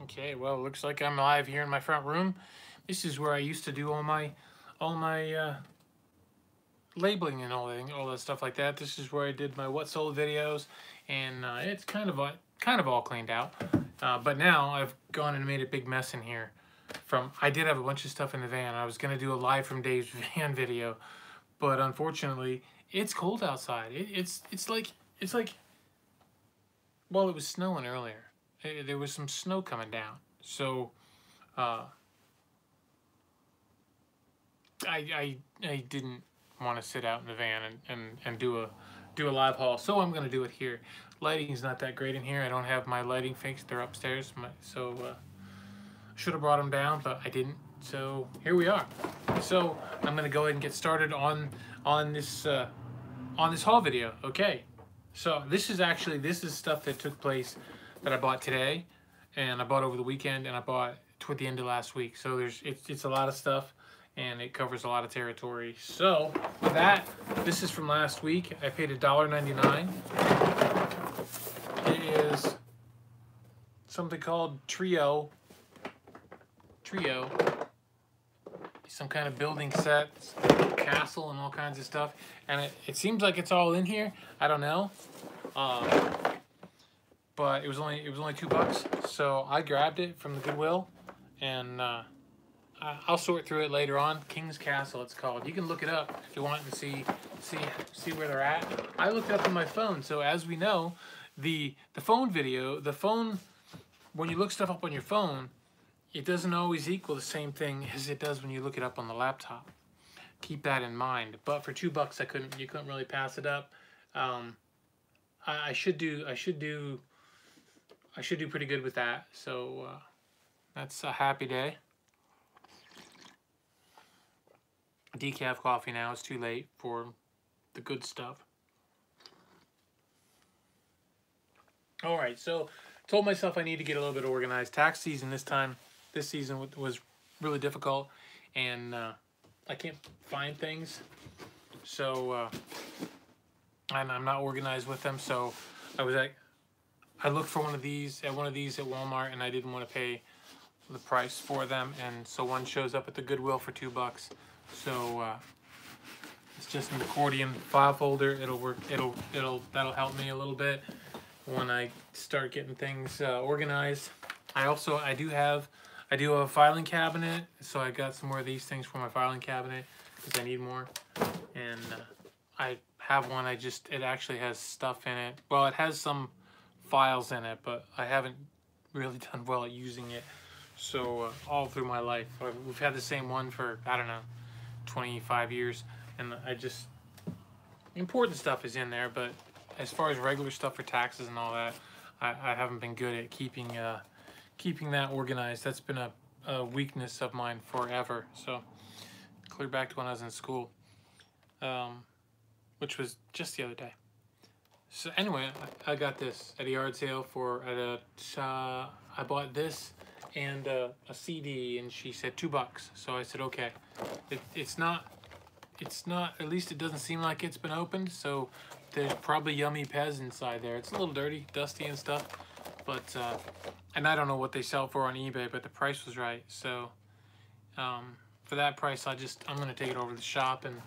Okay, well, it looks like I'm live here in my front room. This is where I used to do all my labeling and all that stuff like that. This is where I did my what sold videos, and it's kind of all cleaned out. But now I've gone and made a big mess in here. I did have a bunch of stuff in the van. I was gonna do a live from Dave's van video, but unfortunately, it's cold outside. It's like well, it was snowing earlier. There was some snow coming down, so uh, I didn't want to sit out in the van and do a live haul, so I'm gonna do it here. Lighting is not that great in here. I don't have my lighting fixed. They're upstairs, so should have brought them down, but I didn't. So here we are. So I'm gonna go ahead and get started on this haul video. Okay. So this is stuff that took place that I bought today, and I bought over the weekend, and I bought toward the end of last week. So it's a lot of stuff, and it covers a lot of territory. So with that, this is from last week. I paid $1.99. It is something called Trio. Some kind of building set, castle, and all kinds of stuff. And it seems like it's all in here. I don't know. But it was only $2, so I grabbed it from the Goodwill, and I'll sort through it later on. King's Castle, it's called. You can look it up if you want and see where they're at. I looked it up on my phone. So as we know, the phone, when you look stuff up on your phone, it doesn't always equal the same thing as it does when you look it up on the laptop. Keep that in mind. But for $2, you couldn't really pass it up. I should do pretty good with that. So that's a happy day. Decaf coffee now. It's too late for the good stuff. All right, so told myself I need to get a little bit organized. Tax season this season was really difficult, and I can't find things, so and I'm not organized with them. So I looked for one of these at Walmart, and I didn't want to pay the price for them, and so one shows up at the Goodwill for $2. So it's just an accordion file folder. It'll work. That'll help me a little bit when I start getting things organized. I do have a filing cabinet, so I got some more of these things for my filing cabinet because I need more. And I have one. It actually has stuff in it. Well, it has some files in it, but I haven't really done well at using it. So all through my life, we've had the same one for, I don't know, 25 years, and important stuff is in there, but as far as regular stuff for taxes and all that, I haven't been good at keeping that organized. That's been a weakness of mine forever. So clear back to when I was in school, which was just the other day. So anyway, I got this at a yard sale I bought this and a CD, and she said $2. So I said okay. It's not. At least it doesn't seem like it's been opened. So there's probably yummy Pez inside there. It's a little dirty, dusty and stuff, but and I don't know what they sell for on eBay, but the price was right. So for that price, I'm gonna take it over to the shop, and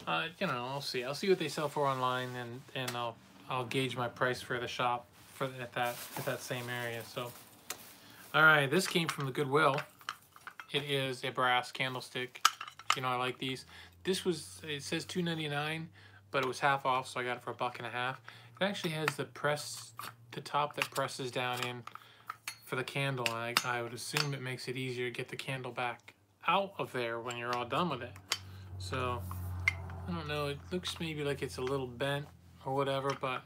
I'll see what they sell for online, and I'll gauge my price for the shop at that same area. So all right, this came from the Goodwill. It is a brass candlestick. I like these. It says $2.99, but it was half off, so I got it for $1.50. It actually has the top that presses down in for the candle. I would assume it makes it easier to get the candle back out of there when you're all done with it. So I don't know. It looks maybe like it's a little bent or whatever, but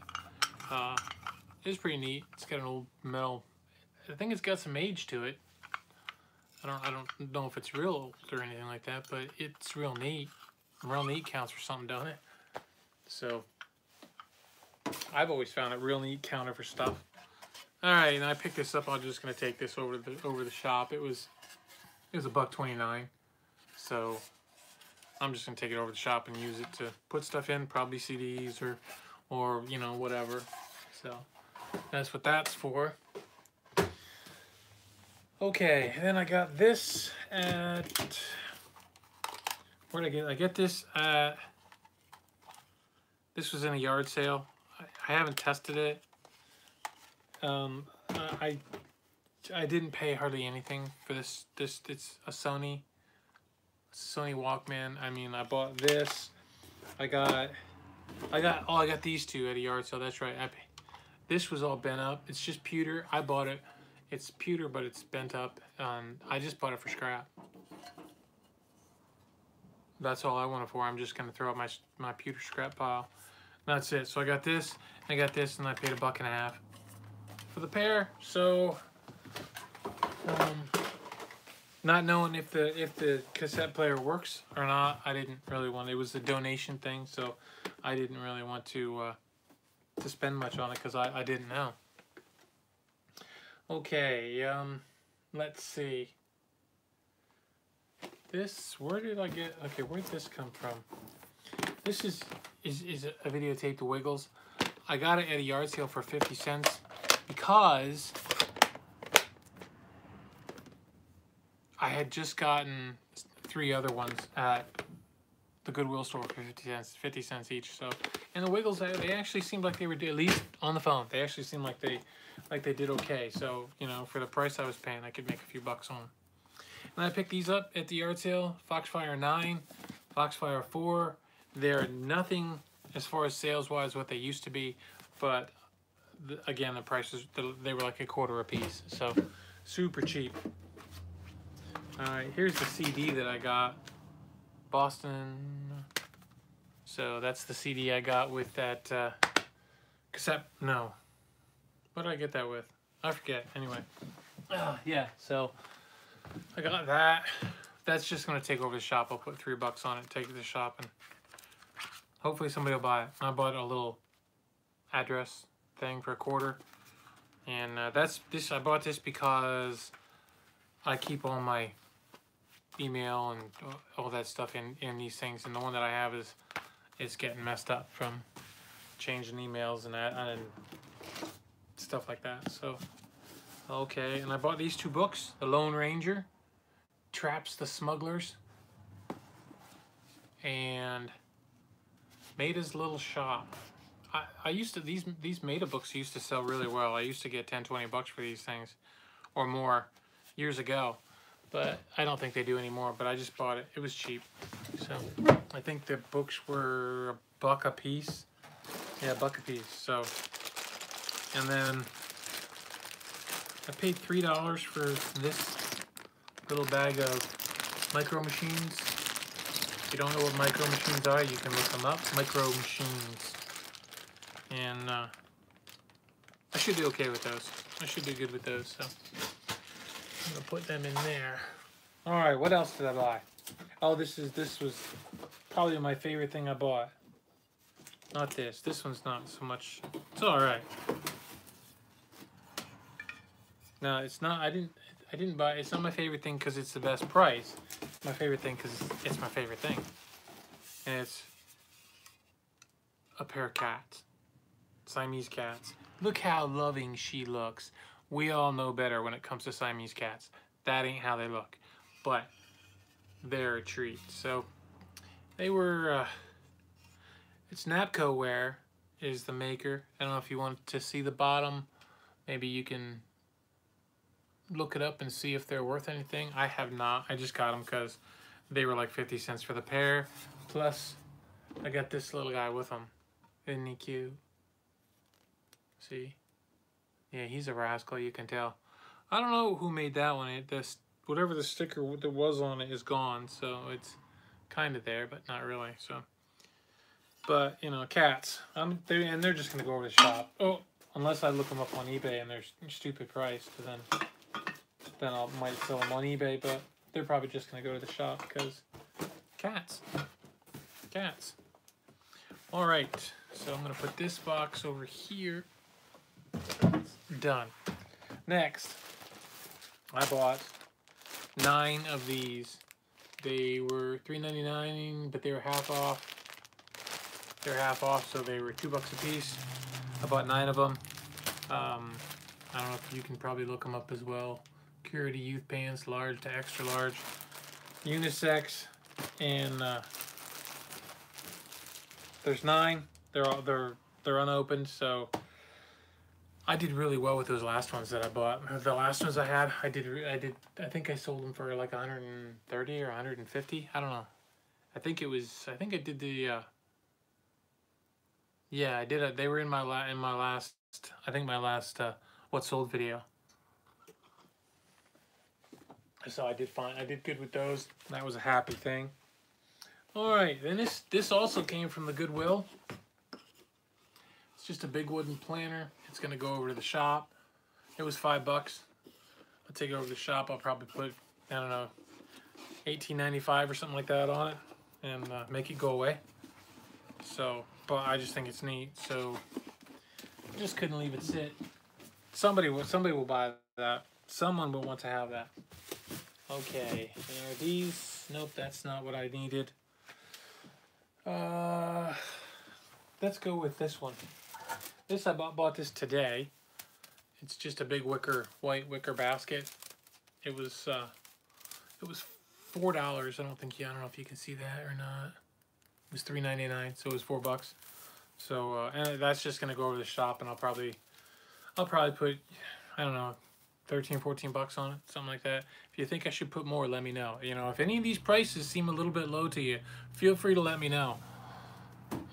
it's pretty neat. It's got an old metal. I think it's got some age to it. I don't know if it's real old or anything like that, but it's real neat. Real neat counts for something, don't it? So I've always found it real neat counter for stuff. All right, and I picked this up. I'm just gonna take this over the shop. It was $1.29, so I'm just gonna take it over to the shop and use it to put stuff in, probably CDs or whatever. So that's what that's for. Okay, then I got this at, where did I get this at, this was in a yard sale. I haven't tested it. I didn't pay hardly anything for this. It's a Sony Walkman. I mean, I bought this. I got these two at a yard sale. That's right. This was all bent up. It's just pewter. I bought it. It's pewter, but it's bent up. I just bought it for scrap. That's all I want it for. I'm just gonna throw out my pewter scrap pile. That's it. So I got this, and I paid $1.50 for the pair. So, not knowing if the cassette player works or not, I didn't really want. It was a donation thing, so I didn't really want to spend much on it because I didn't know. Okay, let's see. This, where did I get? Okay, where did this come from? This is a videotape to Wiggles. I got it at a yard sale for 50 cents because I had just gotten 3 other ones at the Goodwill store for 50 cents each. So, and the Wiggles, they actually seemed like they were, at least on the phone, they actually seemed like they did okay. So, you know, for the price I was paying, I could make a few bucks on them. And I picked these up at the yard sale. Foxfire 9, Foxfire 4. They're nothing as far as sales-wise what they used to be, but again, the prices, they were like $0.25 a piece. So, super cheap. Alright, here's the CD that I got. Boston. So that's the CD I got with that cassette. No. What did I get that with? I forget. Anyway. Yeah, so I got that. That's just going to take over the shop. I'll put $3 on it, take it to the shop, and hopefully somebody will buy it. I bought a little address thing for $0.25. And I bought this because I keep all my email and all that stuff in these things, and the one that I have is getting messed up from changing emails and that and stuff like that. So okay, and I bought these 2 books: The Lone Ranger, Traps the Smugglers, and Maida's Little Shop. I used to, these Maida books used to sell really well. I used to get $10-20 for these things or more years ago. But I don't think they do anymore, but I just bought it. It was cheap. So I think the books were $1 a piece. Yeah, $1 a piece. So, and then I paid $3 for this little bag of micro machines. If you don't know what micro machines are, you can look them up. Micro machines. And I should be okay with those. I should be good with those. So I'm gonna put them in there. All right, what else did I buy? Oh, this was probably my favorite thing I bought. Not this. This one's not so much. It's all right. No, it's not. I didn't buy. It's not my favorite thing because it's the best price. It's my favorite thing because it's my favorite thing, and it's a pair of cats, Siamese cats. Look how loving she looks. We all know better when it comes to Siamese cats. That ain't how they look, but they're a treat. So they were, it's Napco Ware is the maker. I don't know if you want to see the bottom. Maybe you can look it up and see if they're worth anything. I have not. I just got them because they were like 50 cents for the pair. Plus, I got this little guy with them. Isn't he cute? See? Yeah, he's a rascal, you can tell. I don't know who made that one. Whatever the sticker that was on it is gone, so it's kind of there, but not really. So, but you know, cats. They're just gonna go over to the shop. Oh, unless I look them up on eBay and they're stupid price, then I might sell them on eBay. But they're probably just gonna go to the shop because cats. All right, so I'm gonna put this box over here. Done. Next, I bought 9 of these. They were $3.99, but they were half off. They're half off, so they were $2 a piece. I bought 9 of them. I don't know if you can probably look them up as well. security youth pants, large to extra large, unisex, and there's 9. They're unopened, so I did really well with those last ones that I bought. The last ones I had, I think I sold them for like 130 or 150. I don't know. I think I did the yeah, I did it. They were in my last, I think my last what sold video. So I did fine. I did good with those. That was a happy thing. All right, then this also came from the Goodwill. It's just a big wooden planter. It's gonna go over to the shop. It was $5. I'll take it over to the shop. I'll probably put, I don't know, $18.95 or something like that on it, and make it go away. So, but I just think it's neat. So, just couldn't leave it sit. Somebody will buy that. Someone will want to have that. Okay, and are these? Nope, that's not what I needed. Let's go with this one. This I bought this today. It's just a big white wicker basket. It was $4. I don't know if you can see that or not. It was $3.99, so it was $4. So and that's just gonna go over to the shop, and I'll probably put, I don't know, 13, 14 bucks on it, something like that. If you think I should put more, let me know. You know, if any of these prices seem a little bit low to you, feel free to let me know.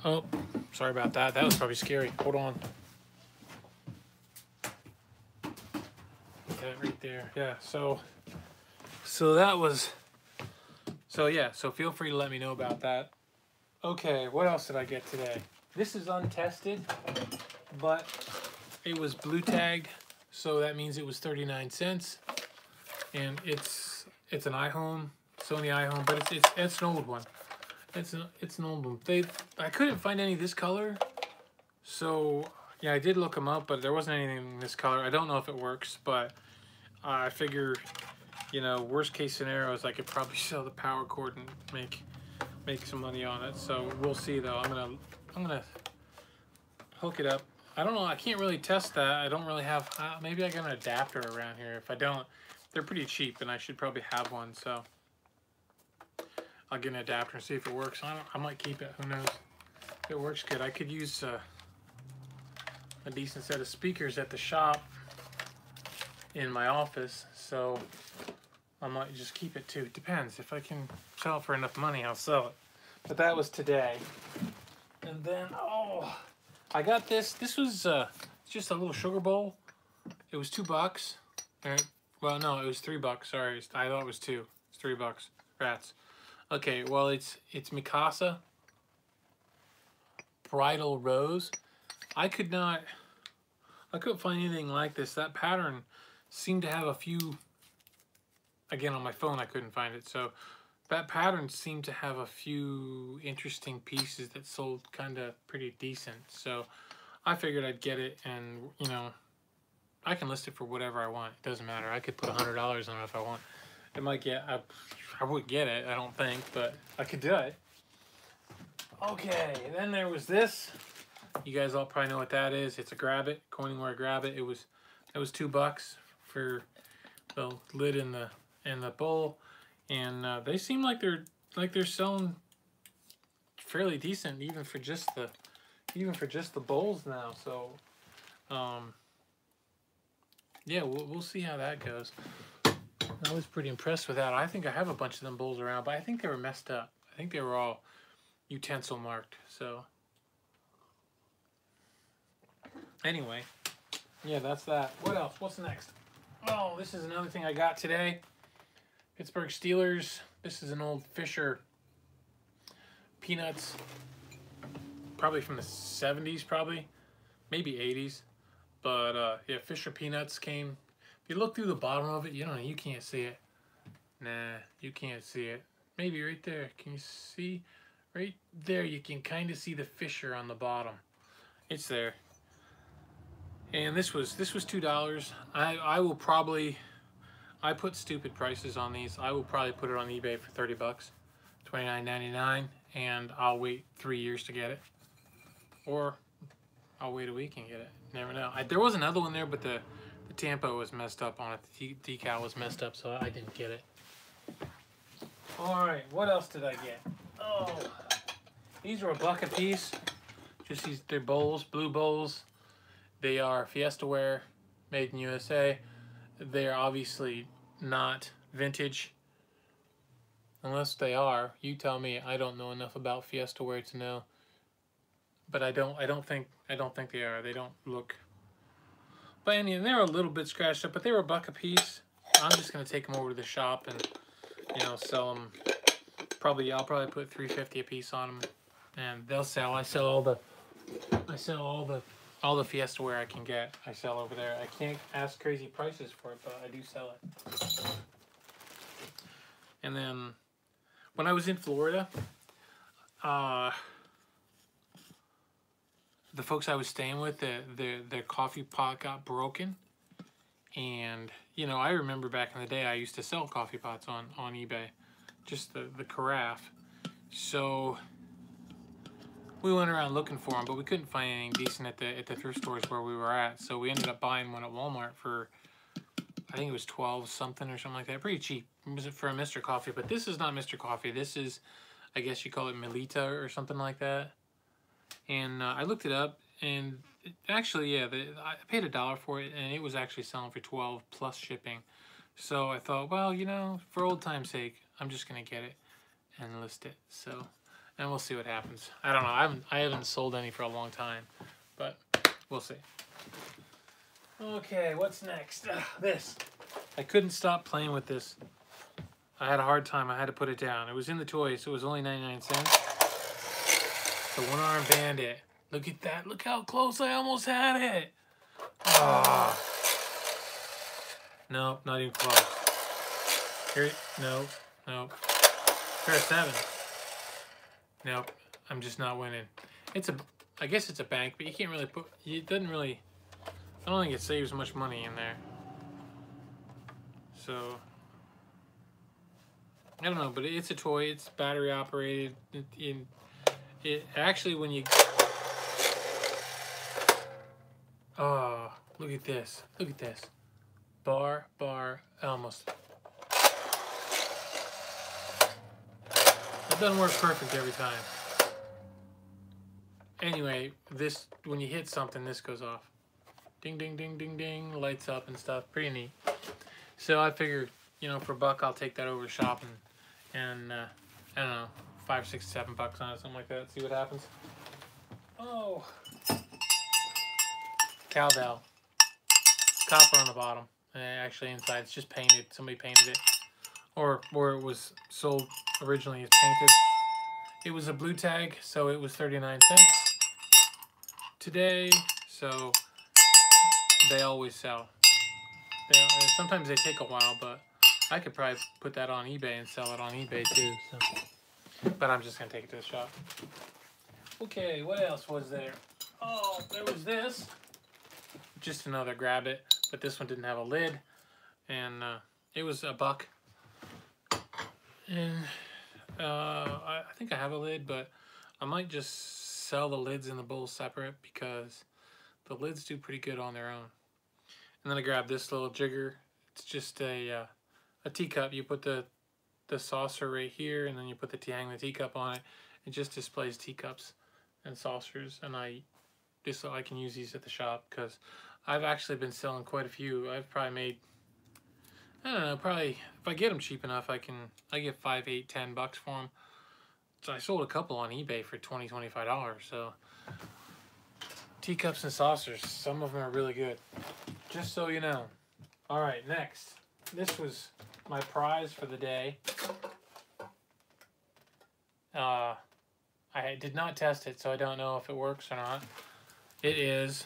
Oh, sorry about that. That was probably scary. Hold on. That right there. Yeah, so that was, so yeah, so feel free to let me know about that. Okay, what else did I get today? This is untested, but it was blue tag, so that means it was 39 cents. And it's an iHome, Sony iHome, but it's an old one. It's an old one. I couldn't find any this color, so yeah, I did look them up, but there wasn't anything in this color. I don't know if it works, but I figure, you know, worst case scenario is I could probably sell the power cord and make some money on it. So we'll see though. I'm gonna hook it up. I don't know. I can't really test that. I don't really have. Maybe I got an adapter around here. If I don't, they're pretty cheap, and I should probably have one. So I'll get an adapter and see if it works. I might keep it. Who knows? If it works good, I could use a decent set of speakers at the shop in my office. So I might just keep it too. It depends. If I can sell it for enough money, I'll sell it. But that was today. And then, oh, I got this. This was just a little sugar bowl. It was $2. Right? Well, no, it was $3. Sorry, I thought it was 2. It's $3. Rats. Okay, well, it's Mikasa Bridal Rose. I couldn't find anything like this. That pattern seemed to have a few. Again, on my phone, I couldn't find it. So that pattern seemed to have a few interesting pieces that sold kind of pretty decent. So I figured I'd get it, and, you know, I can list it for whatever I want. It doesn't matter. I could put $100 on it if I want. It might get, I wouldn't get it, I don't think, but I could do it. Okay, then there was this. You guys all probably know what that is. It's a grab it, Corningware grab it. It was $2 for the lid and the bowl, and they seem like they're selling fairly decent even for just the bowls now. So yeah, we'll see how that goes. I was pretty impressed with that. I think I have a bunch of them bowls around, but I think they were messed up. I think they were all utensil marked. So anyway, yeah, that's that. What else? What's next? Oh, this is another thing I got today. Pittsburgh Steelers. This is an old Fisher Peanuts. Probably from the 70s, probably. Maybe 80s. But yeah, Fisher Peanuts came. If you look through the bottom of it, you can't see it. Nah, you can't see it. Maybe right there. Can you see? Right there, you can kind of see the Fisher on the bottom. It's there. And this was $2. I put stupid prices on these. I will probably put it on eBay for $30, $29.99, and I'll wait 3 years to get it, or I'll wait a week and get it. Never know. There was another one there, but the The tampo was messed up on it. The decal was messed up, so I didn't get it. Alright, what else did I get? Oh, these are $1 a piece. Just these, they're bowls, blue bowls. They are Fiesta ware, made in USA. They're obviously not vintage. Unless they are, you tell me. I don't know enough about Fiesta ware to know. But I don't think they are. They don't look. But anyway, they're a little bit scratched up, but they were $1 a piece. I'm just gonna take them over to the shop and, you know, sell them. I'll probably put $3.50 a piece on them, and they'll sell. I sell all the Fiesta ware I can get. I sell over there. I can't ask crazy prices for it, but I do sell it. And then when I was in Florida, the folks I was staying with, their coffee pot got broken. And, you know, I remember back in the day I used to sell coffee pots on eBay. Just the carafe. So we went around looking for them, but we couldn't find anything decent at the thrift stores where we were at. So we ended up buying one at Walmart for, I think it was 12 something or something like that. Pretty cheap. It was for a Mr. Coffee, but this is not Mr. Coffee. This is, I guess you call it Melita or something like that. And I looked it up, and actually, yeah, I paid $1 for it, and it was actually selling for 12 plus shipping. So I thought, well, you know, for old time's sake, I'm just gonna get it and list it. So, and we'll see what happens. I don't know. I haven't sold any for a long time, but we'll see. Okay, what's next? This. I couldn't stop playing with this. I had a hard time. I had to put it down. It was in the toys, so it was only 99 cents. The one-armed bandit. Look at that. Look how close I almost had it. Oh. Nope, not even close. Here, nope, nope. Pair of 7. Nope, I'm just not winning. I guess it's a bank, but you can't really put, it doesn't really, I don't think it saves much money in there. So, I don't know, but it's a toy. It's battery operated. It actually, when you, oh, look at this. Look at this. Bar, almost. It doesn't work perfect every time. Anyway, this, when you hit something, this goes off. Ding, ding, ding, ding, ding, lights up and stuff. Pretty neat. So I figured, you know, for $1, I'll take that over to shop and I don't know, 5, 6, 7 bucks on it, something like that. See what happens. Oh, cowbell, copper on the bottom. Actually, inside it's just painted. Somebody painted it, or it was sold originally as painted. It was a blue tag, so it was 39 cents today. So they always sell. Sometimes they take a while, but I could probably put that on eBay and sell it on eBay too. So, but I'm just gonna take it to the shop. Okay, what else was there? Oh, there was this. Just another grab it, but this one didn't have a lid, and it was $1. And I think I have a lid, but I might just sell the lids and the bowls separate because the lids do pretty good on their own. And then I grabbed this little jigger. It's just a teacup. You put the saucer right here, and then you put hang the teacup on it. It just displays teacups and saucers, and I can use these at the shop because I've actually been selling quite a few. I've probably made, I don't know, probably if I get them cheap enough, I get 5, 8, 10 bucks for them. So I sold a couple on eBay for $20, $25. So teacups and saucers, some of them are really good. Just so you know. All right, next. This was my prize for the day. I did not test it, so I don't know if it works or not. It is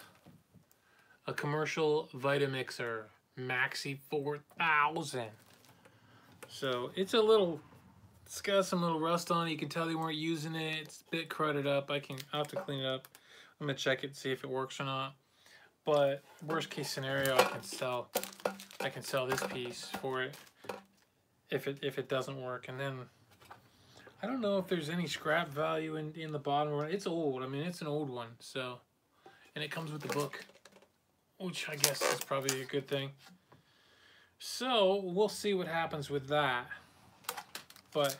a commercial Vitamixer Maxi 4000. So it's got some little rust on it. You can tell they weren't using it. It's a bit crudted up. I'll have to clean it up. I'm gonna check it, see if it works or not. But worst case scenario, I can sell this piece for it if it doesn't work. And then I don't know if there's any scrap value in the bottom. It's old. I mean, it's an old one. So, and it comes with the book. which I guess is probably a good thing. So we'll see what happens with that. But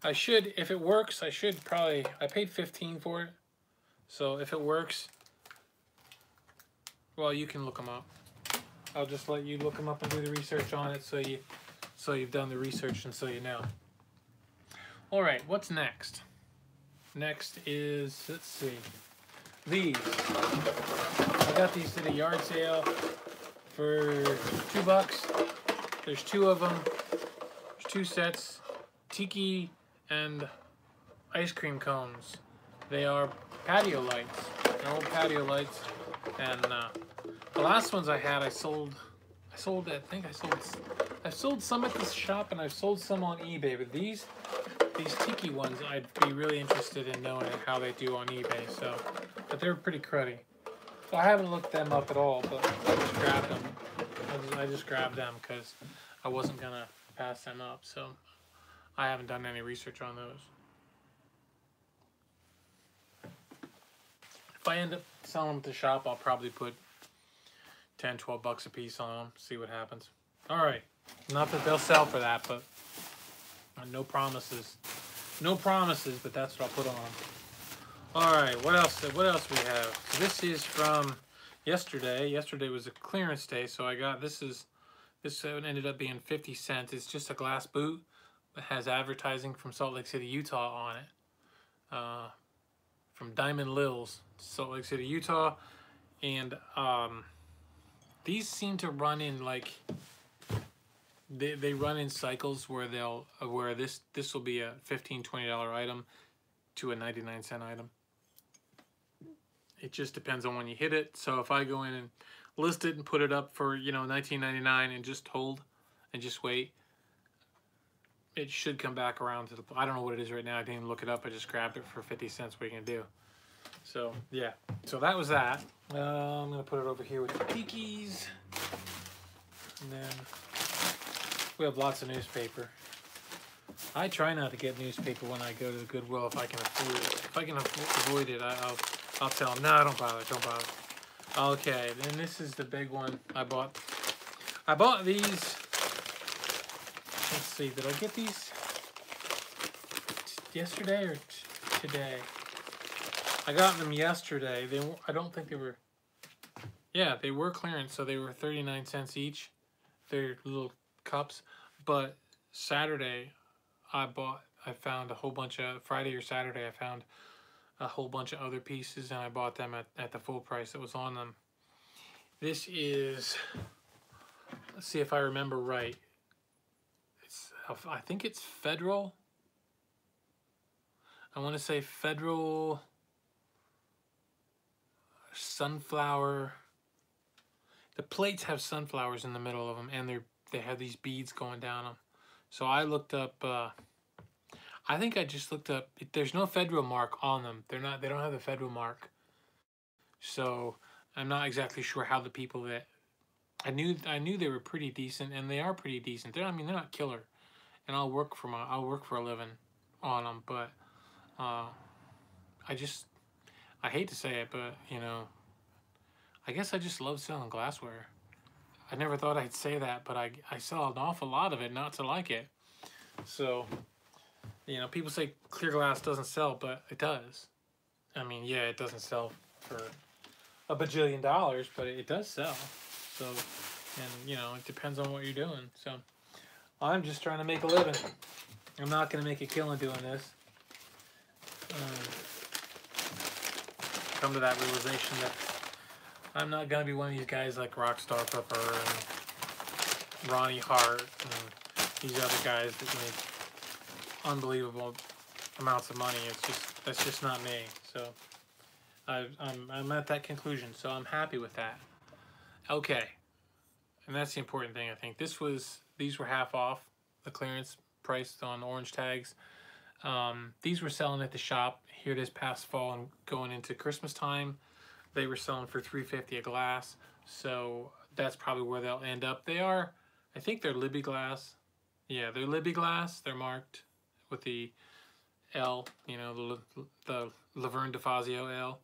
I should, if it works, I should probably, I paid $15 for it. So if it works, well, you can look them up. I'll just let you look them up and do the research on it, so you've done the research and so you know. All right, what's next? Next is, let's see, these. I got these at a yard sale for $2. There's 2 of them. There's 2 sets, tiki and ice cream cones. They are patio lights. They're old patio lights, and the last ones I had, I sold. I've sold some at this shop, and I've sold some on eBay. But these tiki ones, I'd be really interested in knowing how they do on eBay. So, but they're pretty cruddy. So I haven't looked them up at all, but I just grabbed them. I just grabbed them because I wasn't gonna pass them up. So I haven't done any research on those. If I end up selling them at the shop, I'll probably put $10, $12 a piece on them, see what happens. All right, not that they'll sell for that, but no promises. No promises, but that's what I'll put on them. All right, what else we have? So this is from yesterday. Yesterday was a clearance day, so I got, this ended up being 50 cents. It's just a glass boot that has advertising from Salt Lake City, Utah on it. From Diamond Lils, Salt Lake City, Utah. And these seem to run in like, they run in cycles where this will be a $15, $20 item to a 99-cent item. It just depends on when you hit it. So if I go in and list it and put it up for, you know, $19.99 and just hold and just wait, it should come back around to the, I don't know what it is right now. I didn't even look it up. I just grabbed it for 50 cents. What are you gonna do? So yeah, so that was that. I'm gonna put it over here with the tikis, and then we have lots of newspaper. I try not to get newspaper when I go to the Goodwill if I can afford it. If I can avoid it, I'll tell them, no, don't bother, don't bother. Okay, then this is the big one I bought. I bought these. Let's see, did I get these yesterday or today? I got them yesterday. I don't think they were. Yeah, they were clearance, so they were 39 cents each. They're little cups. But Saturday, I found a whole bunch of, Friday or Saturday, I found a whole bunch of other pieces, and I bought them at the full price that was on them. This is, let's see if I remember right. I think it's Federal. I want to say Federal sunflower. The plates have sunflowers in the middle of them, and they have these beads going down them. So I looked up. I think I just looked up. There's no Federal mark on them. They don't have the Federal mark. So I'm not exactly sure how the people that I knew they were pretty decent, and they are pretty decent. They're not killer. And I'll work for a living on them, but I hate to say it, but you know, I guess I just love selling glassware. I never thought I'd say that, but I sell an awful lot of it not to like it. So, you know, people say clear glass doesn't sell, but it does. I mean, yeah, it doesn't sell for a bajillion dollars, but it does sell. So, and you know, it depends on what you're doing. So I'm just trying to make a living. I'm not going to make a killing doing this. Come to that realization that I'm not going to be one of these guys like Rockstar Pepper and Ronnie Hart and these other guys that make unbelievable amounts of money. That's just not me. So I'm at that conclusion. So I'm happy with that. Okay. And that's the important thing, I think. These were half off, the clearance price on orange tags. These were selling at the shop here this past fall and going into Christmas time. They were selling for $3.50 a glass, so that's probably where they'll end up. They are, I think they're Libby glass. Yeah, they're Libby glass. They're marked with the L, you know, the Laverne DeFazio L,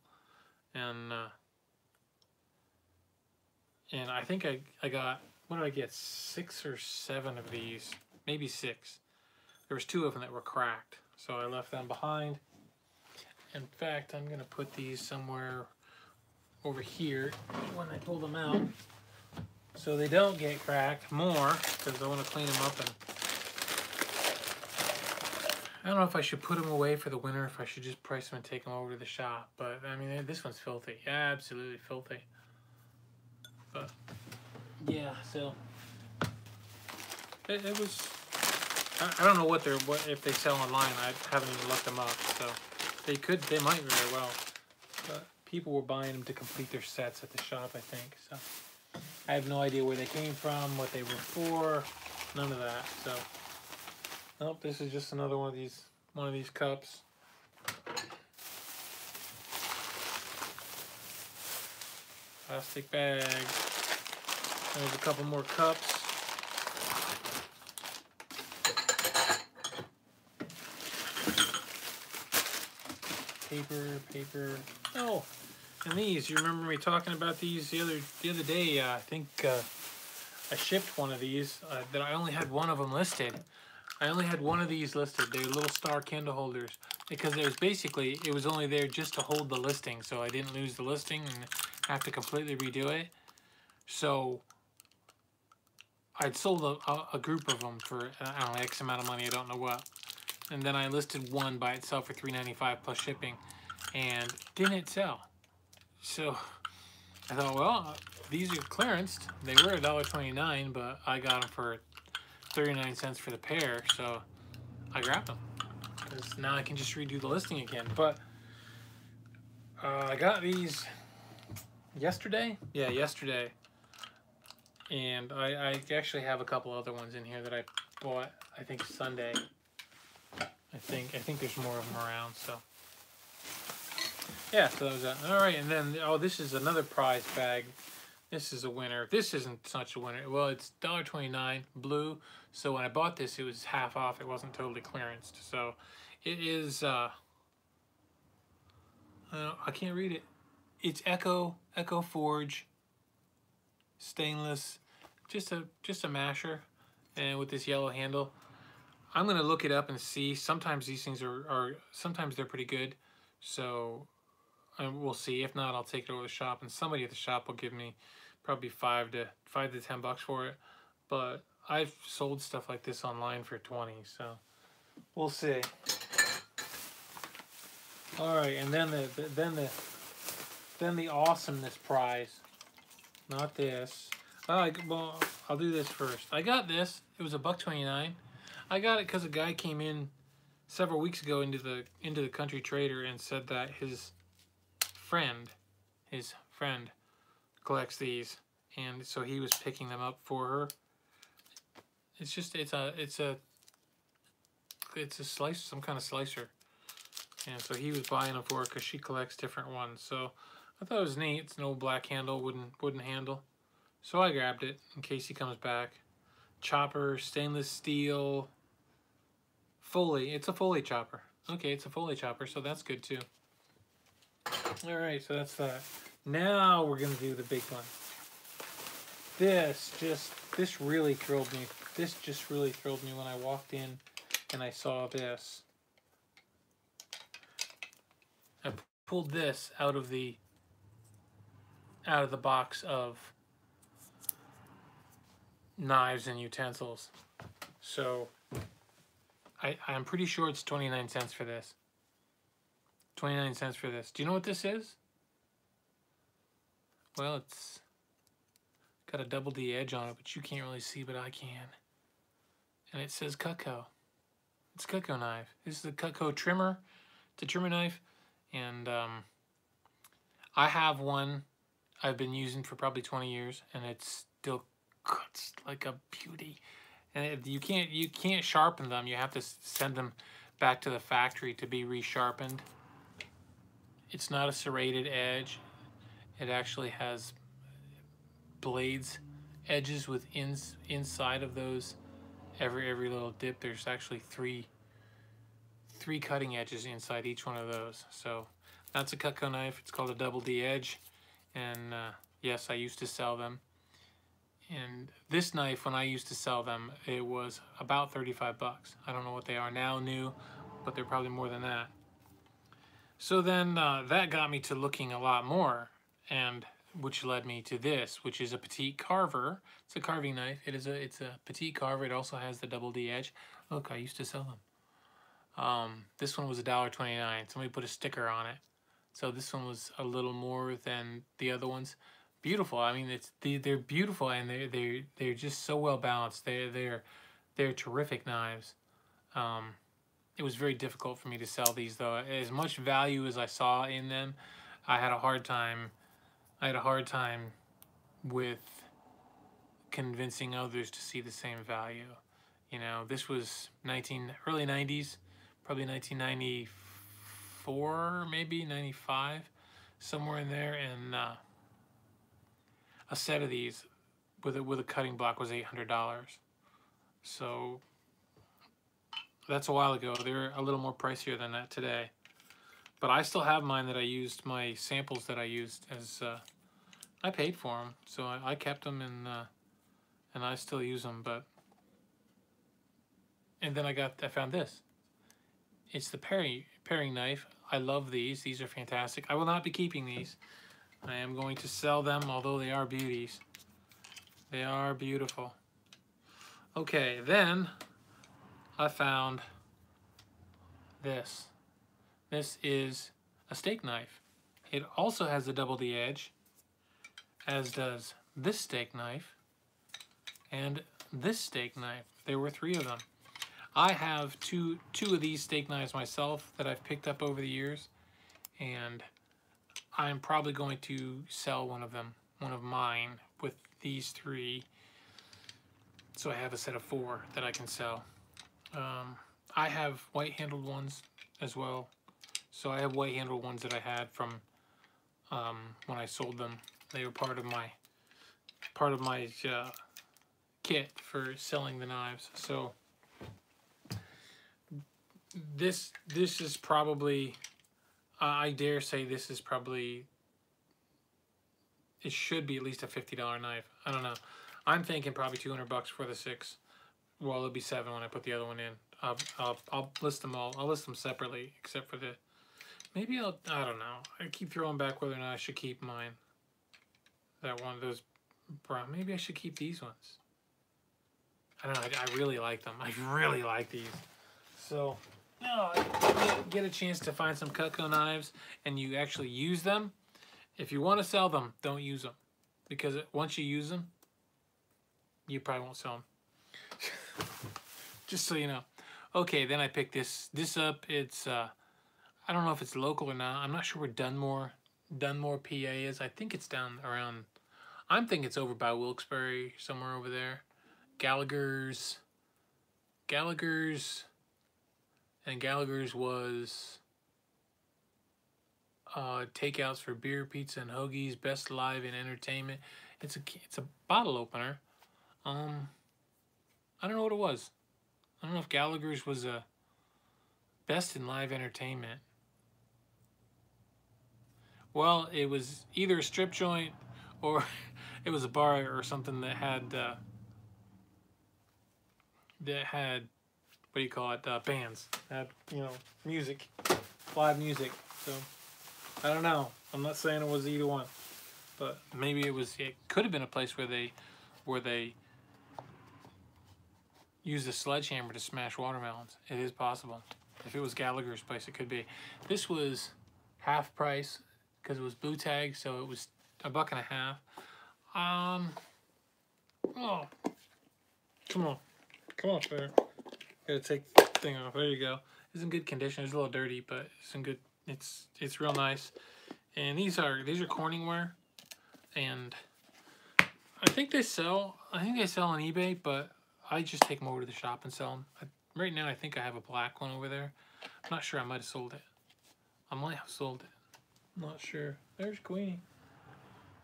and And I think I got, what did I get? 6 or 7 of these, maybe 6. There was 2 of them that were cracked, so I left them behind. In fact, I'm gonna put these somewhere over here when I pull them out, so they don't get cracked more, because I want to clean them up. And I don't know if I should put them away for the winter, if I should just price them and take them over to the shop. But I mean, this one's filthy, absolutely filthy. But yeah, so it was. I don't know what if they sell online. I haven't even looked them up, so they might very well. But people were buying them to complete their sets at the shop, I think. So I have no idea where they came from, what they were for, none of that. So nope, this is just another one of these cups. Plastic bags. There's a couple more cups. Paper. Oh, and these. You remember me talking about these the other day? I think I shipped one of these that I only had one of them listed. I only had one of these listed. They're little star candle holders because it was only there just to hold the listing, so I didn't lose the listing and have to completely redo it. So I'd sold a group of them for, I don't know, X amount of money, I don't know what. And then I listed one by itself for $3.95 plus shipping, and didn't sell. So I thought, well, these are clearanced. They were $1.29, but I got them for 39 cents for the pair, so I grabbed them. Because now I can just redo the listing again. But I got these yesterday? Yeah, yesterday. And I actually have a couple other ones in here that I bought, I think Sunday. I think there's more of them around, so. Yeah, so that was that. All right, and then, oh, this is another prize bag. This is a winner. This isn't such a winner. Well, it's $1.29, blue. So when I bought this, it was half off. It wasn't totally clearanced. So it is, I can't read it. It's Echo Forge, stainless, just a masher, and with this yellow handle. I'm gonna look it up and see. Sometimes these things sometimes they're pretty good. So we'll see. If not, I'll take it over to the shop, and somebody at the shop will give me probably $5 to $10 for it. But I've sold stuff like this online for 20, so we'll see. All right, and then the awesomeness prize. Not this. Well, I'll do this first. I got this. It was $1.29. I got it because a guy came in several weeks ago into the Country Trader and said that his friend collects these, and so he was picking them up for her. It's a slice, some kind of slicer, and so he was buying them for her because she collects different ones. So I thought it was neat. It's an old black handle, wooden handle. So I grabbed it in case he comes back. Chopper, stainless steel, Foley. It's a Foley chopper. Okay, it's a Foley chopper, so that's good too. All right, so that's that. Now we're gonna do the big one. This really thrilled me. This just really thrilled me when I walked in and I saw this. I pulled this out of the box of knives and utensils. So I'm pretty sure it's 29 cents for this. 29 cents for this. Do you know what this is? Well, it's got a double D edge on it, but you can't really see, but I can. And it says Cutco. It's a Cutco knife. This is a Cutco trimmer. It's a trimmer knife. And I have one I've been using for probably 20 years, and it still cuts like a beauty. And you can't sharpen them. You have to send them back to the factory to be resharpened. It's not a serrated edge. It actually has blades, edges with inside of those. Every little dip, there's actually three cutting edges inside each one of those. So that's a Cutco knife. It's called a double D edge, and yes, I used to sell them. And this knife, when I used to sell them, it was about 35 bucks. I don't know what they are now new, but they're probably more than that. So then that got me to looking a lot more, and which led me to this, which is a petite carver. It's a carving knife. It's a petite carver. It also has the double D edge. Look, I used to sell them. This one was $1.29. Somebody put a sticker on it. So this one was a little more than the other ones. Beautiful. I mean, they're beautiful, and they're just so well balanced. They're terrific knives. It was very difficult for me to sell these, though. As much value as I saw in them, I had a hard time. I had a hard time with convincing others to see the same value. You know, this was early 90s, probably 1994, maybe 95, somewhere in there, and a set of these with a cutting block was $800. So that's a while ago. They're a little more pricier than that today. But I still have mine that I used, my samples that I used as, I paid for them. So I kept them, and I still use them. And then I found this. It's the paring knife. I love these. These are fantastic. I will not be keeping these. I am going to sell them, although they are beauties. They are beautiful. Okay, then I found this. This is a steak knife. It also has a double D edge, as does this steak knife and this steak knife. There were 3 of them. I have two of these steak knives myself that I've picked up over the years, and I'm probably going to sell one of mine with these 3. So I have a set of 4 that I can sell. I have white-handled ones as well. So I have white-handled ones that I had from when I sold them. They were part of my kit for selling the knives. So this is probably, I dare say this is probably, it should be at least a $50 knife. I don't know. I'm thinking probably 200 bucks for the 6. Well, it'll be 7 when I put the other one in. I'll list them all. I'll list them separately, except for the. Maybe I don't know. I keep throwing back whether or not I should keep mine. That one, those brown. Maybe I should keep these ones. I don't know. I really like them. I really like these. So, no, get a chance to find some Cutco knives and you actually use them. If you want to sell them, don't use them, because once you use them, you probably won't sell them. Just so you know. Okay, then I picked this up. It's I don't know if it's local or not. I'm not sure where Dunmore, PA is. I think it's down around. I'm thinking it's over by Wilkes-Barre, somewhere over there. Gallagher's, and Gallagher's was takeouts for beer, pizza, and hoagies. Best live in entertainment. It's a bottle opener. I don't know what it was. I don't know if Gallagher's was a best in live entertainment. Well, it was either a strip joint or it was a bar or something that had what do you call it? Bands. Had, you know, music, live music. So I don't know. I'm not saying it was either one, but maybe it was. It could have been a place where they used a sledgehammer to smash watermelons. It is possible. If it was Gallagher's place, it could be. This was half price because it was blue tag, so it was $1.50. Oh, come on, sir. Gotta take the thing off. There you go. It's in good condition. It's a little dirty, but it's in good. It's real nice. And these are Corningware, and I think they sell on eBay, but I just take them over to the shop and sell them. Right now, I think I have a black one over there. I'm not sure. I might have sold it. I might have sold it. I'm not sure. There's Queenie.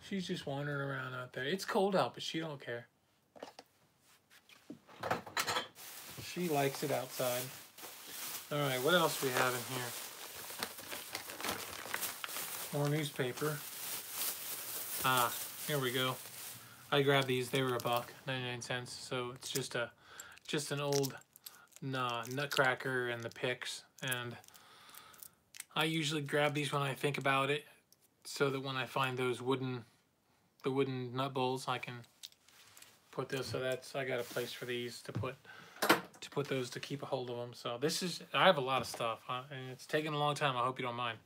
She's just wandering around out there. It's cold out, but she don't care. She likes it outside. All right, what else do we have in here? More newspaper. Ah, here we go. I grabbed these. They were $1.99. So it's just an old nutcracker and the picks. And I usually grab these when I think about it, so that when I find those wooden nut bowls, I can put this. So I got a place for these to put those, to keep a hold of them. So I have a lot of stuff, and it's taken a long time. I hope you don't mind.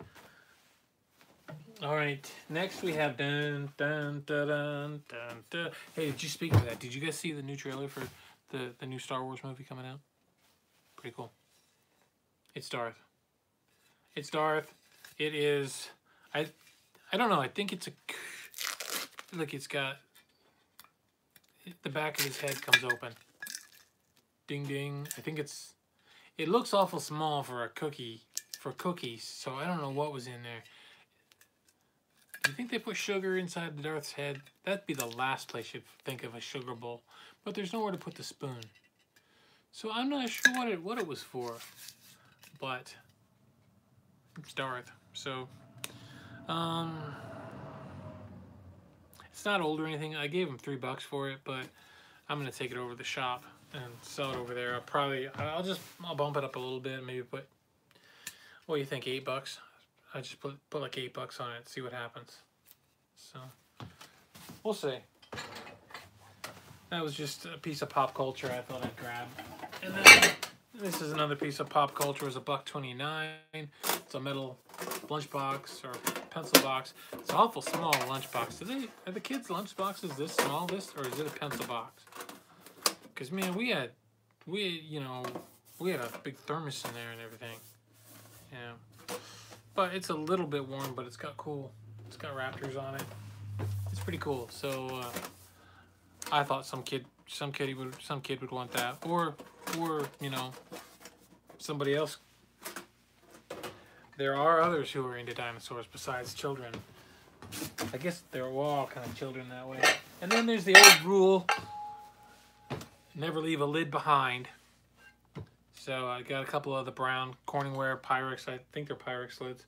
All right, next we have dun dun dun dun dun dun. Hey, did you speak of that? Did you guys see the new trailer for the new Star Wars movie coming out? Pretty cool. It's Darth. It's Darth. It is. I don't know. I think it's look. It's got the back of his head comes open. Ding ding. I think it looks awful small for a cookie, for cookies. So I don't know what was in there. Do you think they put sugar inside the Darth's head? That'd be the last place you'd think of a sugar bowl. But there's nowhere to put the spoon. So I'm not sure what it was for. But it's Darth. So it's not old or anything. I gave him $3 for it, but I'm gonna take it over to the shop and sell it over there. I'll bump it up a little bit, maybe put, what do you think, $8? I just put like $8 on it, see what happens. So we'll see. That was just a piece of pop culture I thought I'd grab. And then this is another piece of pop culture. It's $1.29. It's a metal lunchbox or pencil box. It's an awful small lunchbox. Are the kids' lunchboxes this small, or is it a pencil box? Because man, we had a big thermos in there and everything. Yeah. But it's a little bit worn, but it's got Raptors on it. It's pretty cool. So I thought some kid would want that, or somebody else. There are others who are into dinosaurs besides children. I guess they're all kind of children that way. And then there's the old rule: never leave a lid behind. So I got a couple of the brown Corningware Pyrex. I think they're Pyrex lids,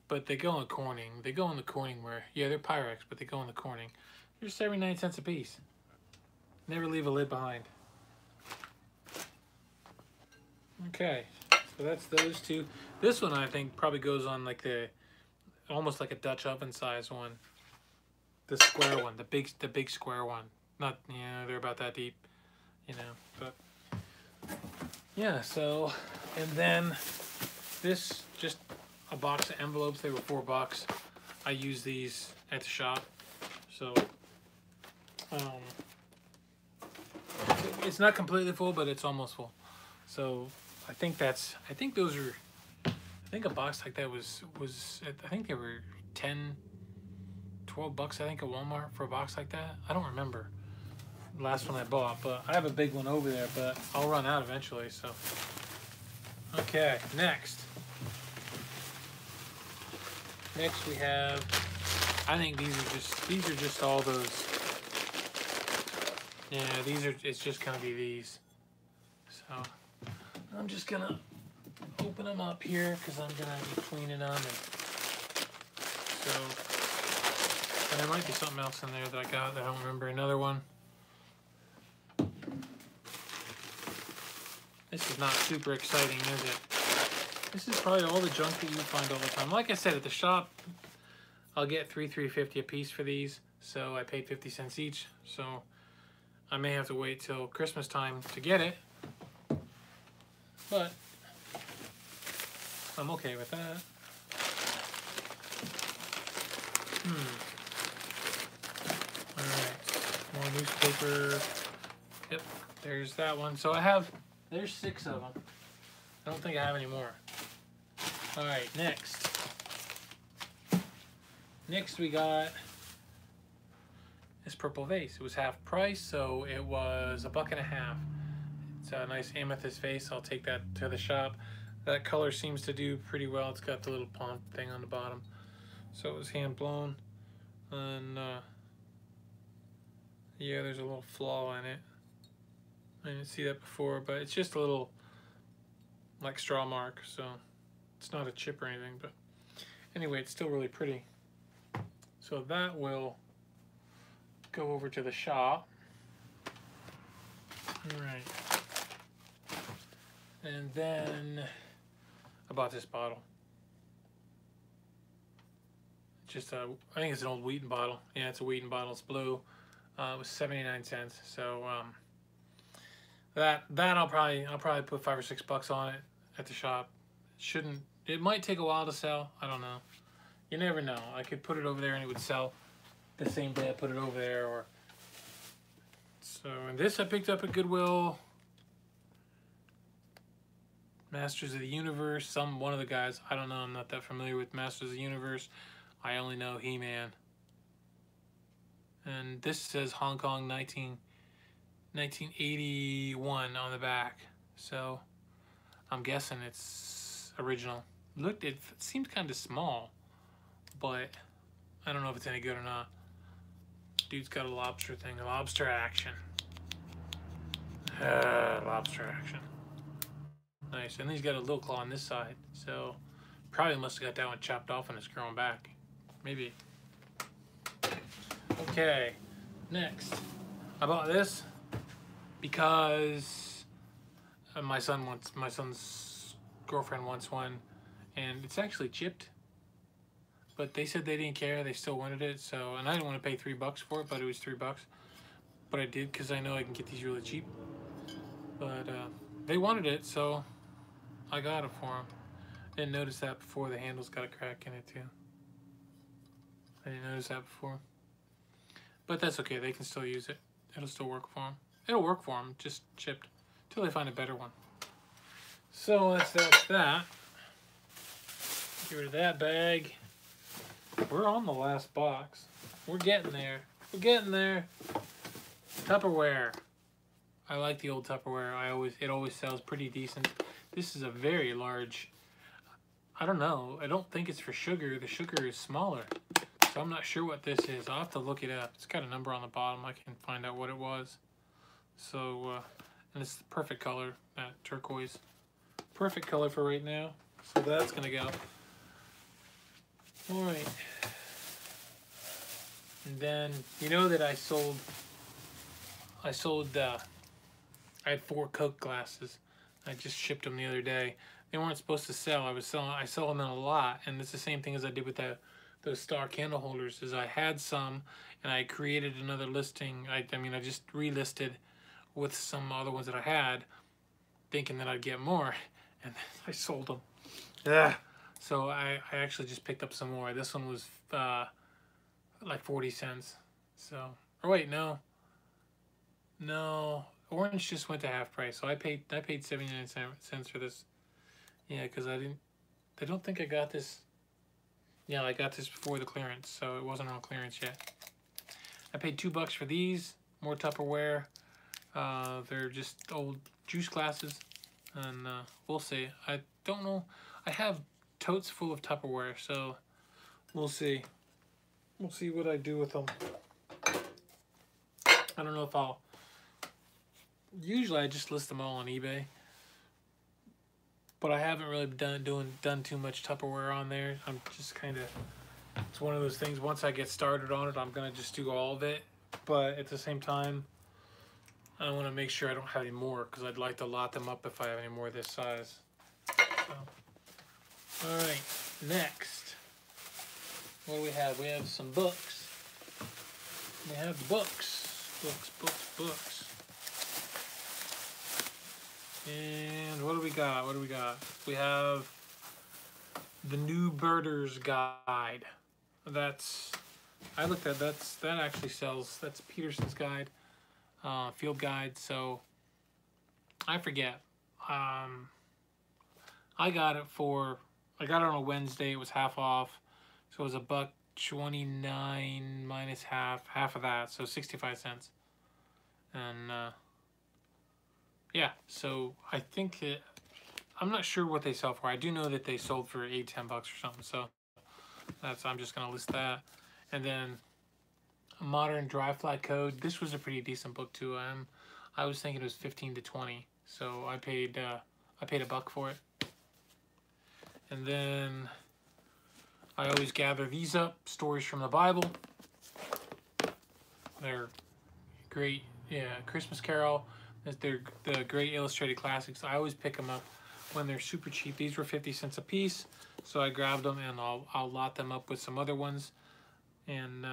but they go in Corning. They go in the Corningware. Yeah, they're Pyrex, but they go in the Corning. They're 79 cents a piece. Never leave a lid behind. Okay, so that's those two. This one I think probably goes on like almost like a Dutch oven size one. The square one, the big square one. Not, they're about that deep, but. Yeah, so, and then this, just a box of envelopes. They were $4. I use these at the shop. So, it's not completely full, but it's almost full. So, I think a box like that was I think they were $10, $12, I think, at Walmart for a box like that. I don't remember. Last one I bought, but I have a big one over there, but I'll run out eventually. So okay, next we have, I think these are just all those, it's just gonna be these. So I'm just gonna open them up here because I'm gonna be cleaning them, and there might be something else in there that I got that I don't remember. Another one. This is not super exciting, is it? This is probably all the junk that you find all the time. Like I said, at the shop, I'll get $3.50 a piece for these. So I paid 50 cents each. So I may have to wait till Christmas time to get it. But I'm okay with that. Alright, more newspaper. Yep, there's that one. So there's 6 of them. I don't think I have any more. Alright, next. Next we got this purple vase. It was half price, so it was $1.50. It's a nice amethyst vase. I'll take that to the shop. That color seems to do pretty well. It's got the little pond thing on the bottom. So it was hand blown. And yeah, there's a little flaw in it. I didn't see that before, but it's just a little like straw mark, so it's not a chip or anything, but anyway, it's still really pretty. So that will go over to the shop. All right. And then I bought this bottle. Just I think it's an old Wheaton bottle. Yeah, it's a Wheaton bottle. It's blue. It was 79 cents. So that I'll probably put $5 or $6 on it at the shop. It might take a while to sell. I don't know. You never know. I could put it over there and it would sell the same day I put it over there. Or so. And this I picked up at Goodwill. Masters of the Universe. One of the guys. I don't know. I'm not that familiar with Masters of the Universe. I only know He-Man. And this says Hong Kong 1981 on the back. So I'm guessing it's original. Look, it seems kind of small, but I don't know if it's any good or not. Dude's got a lobster thing. Lobster action. Lobster action. Nice. And he's got a little claw on this side. So probably must have got that one chopped off and it's growing back. Maybe. Okay. Next. I bought this because my son's girlfriend wants one, and it's actually chipped. But they said they didn't care. They still wanted it. So, and I didn't want to pay $3 for it, but it was $3. But I did because I know I can get these really cheap. But they wanted it, so I got it for them. Didn't notice that before. The handle's got a crack in it too. I didn't notice that before. But that's okay. They can still use it. It'll still work for them. It'll work for them, just chipped, till they find a better one. So that's that. Get rid of that bag. We're on the last box. We're getting there. We're getting there. Tupperware. I like the old Tupperware. It always sells pretty decent. This is a very large. I don't know. I don't think it's for sugar. The sugar is smaller. So I'm not sure what this is. I'll have to look it up. It's got a number on the bottom. I can find out what it was. So, and it's the perfect color, that turquoise. Perfect color for right now. So that's gonna go. All right. And then, you know that I had 4 Coke glasses. I just shipped them the other day. They weren't supposed to sell. I sell them in a lot, and it's the same thing as I did with those star candle holders. Is I had some, and I created another listing. I just relisted with some other ones that I had, thinking that I'd get more, and I sold them. Yeah. So I actually just picked up some more. This one was like 40 cents. So, or wait, no, orange just went to half price. So I paid 79 cents for this. Yeah, because I don't think I got this. Yeah, I got this before the clearance, so it wasn't on clearance yet. I paid $2 for these. More Tupperware. They're just old juice glasses, and we'll see. I don't know. I have totes full of Tupperware, so we'll see. We'll see what I do with them. I don't know if I'll. Usually, I just list them all on eBay, but I haven't really done too much Tupperware on there. I'm just kind of. It's one of those things. Once I get started on it, I'm gonna just do all of it. But at the same time, I want to make sure I don't have any more, because I'd like to lot them up if I have any more this size. So. All right, next, what do we have? We have some books. We have books. And what do we got? We have the New Birders Guide. I looked at that actually sells. That's Peterson's guide, field guide. So I forget. I got it on a Wednesday. It was half off, so it was $1.29 minus half of that, so 65 cents. And yeah, so I think I'm not sure what they sell for. I do know that they sold for $8-10 or something. So I'm just gonna list that. And then a Modern Dry Fly Code. This was a pretty decent book too. I was thinking it was 15 to 20, so I paid $1 for it. And then I always gather these up, stories from the Bible. They're great. Yeah, Christmas Carol. They're the great illustrated classics. I always pick them up when they're super cheap. These were 50 cents a piece, so I grabbed them and I'll lot them up with some other ones, and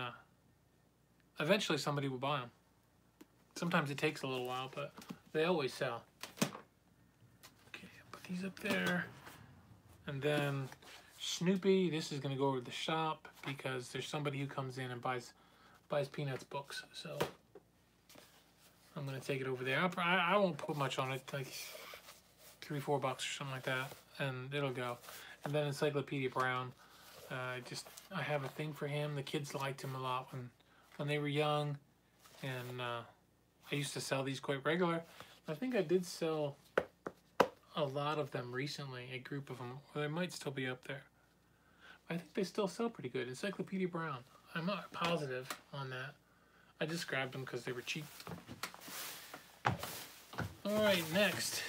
eventually somebody will buy them. Sometimes it takes a little while, but they always sell. Okay, put these up there, and then Snoopy. This is gonna go over to the shop because there's somebody who comes in and buys Peanuts books, so I'm gonna take it over there. I won't put much on it, like $3-4 or something like that, and it'll go. And then Encyclopedia Brown. I have a thing for him. The kids liked him a lot when they were young, and I used to sell these quite regular. I think I did sell a lot of them recently, a group of them. Well, they might still be up there. I think they still sell pretty good. Encyclopedia Brown. I'm not positive on that. I just grabbed them because they were cheap. Alright, next.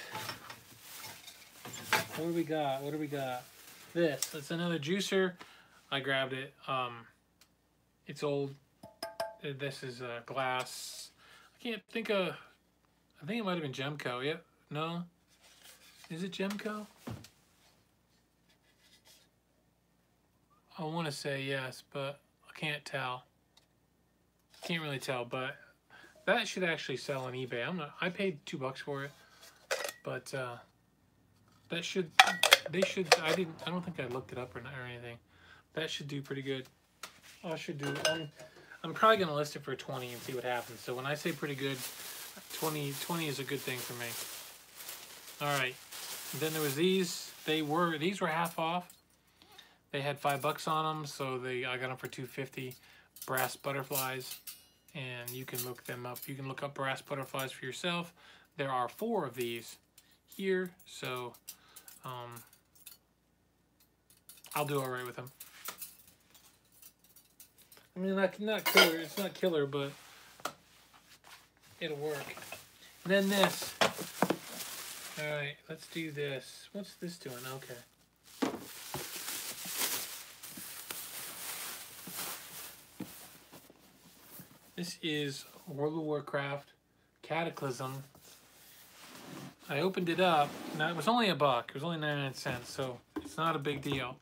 What do we got? What do we got? This. It's another juicer. I grabbed it. It's old. This is glass. I can't think of... I think it might have been Gemco. Yep. No? Is it Gemco? I want to say yes, but I can't tell. Can't really tell, but that should actually sell on eBay. I paid $2 for it, but that should, I don't think I looked it up or anything. That should do pretty good. I'm probably gonna list it for 20 and see what happens. So when I say pretty good, 20 is a good thing for me. All right. And then there was these. These were half off. They had $5 on them, so I got them for $2.50. Brass butterflies, and you can look them up. You can look up brass butterflies for yourself. There are 4 of these here, so I'll do all right with them. I mean, not killer. It's not killer, but it'll work. And then this. All right, let's do this. What's this doing? Okay. This is World of Warcraft Cataclysm. I opened it up. Now, it was only $1. It was only 99 cents, so it's not a big deal.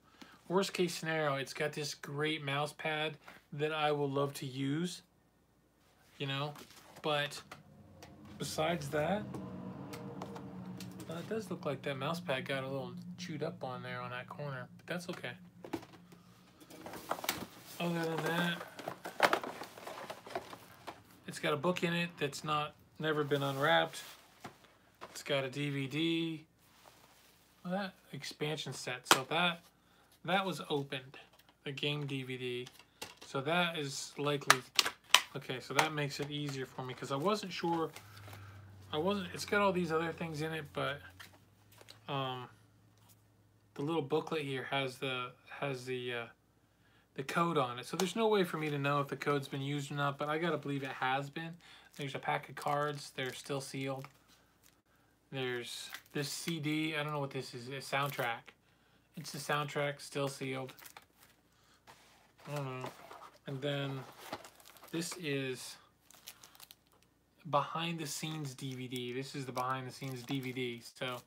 Worst case scenario, it's got this great mouse pad that I will love to use, you know, but besides that, it does look like that mouse pad got a little chewed up on there on that corner, but that's okay. Other than that, it's got a book in it that's never been unwrapped. It's got a DVD. Well, that expansion set. So that was opened, the game DVD. So that is likely okay. So that makes it easier for me because I wasn't sure. It's got all these other things in it, but the little booklet here has the code on it. So there's no way for me to know if the code's been used or not, but I gotta believe it has been. There's a pack of cards. They're still sealed. There's this CD. I don't know what this is. A soundtrack. It's the soundtrack, still sealed. I don't know. And then this is behind the scenes DVD. This is the behind the scenes DVD. So,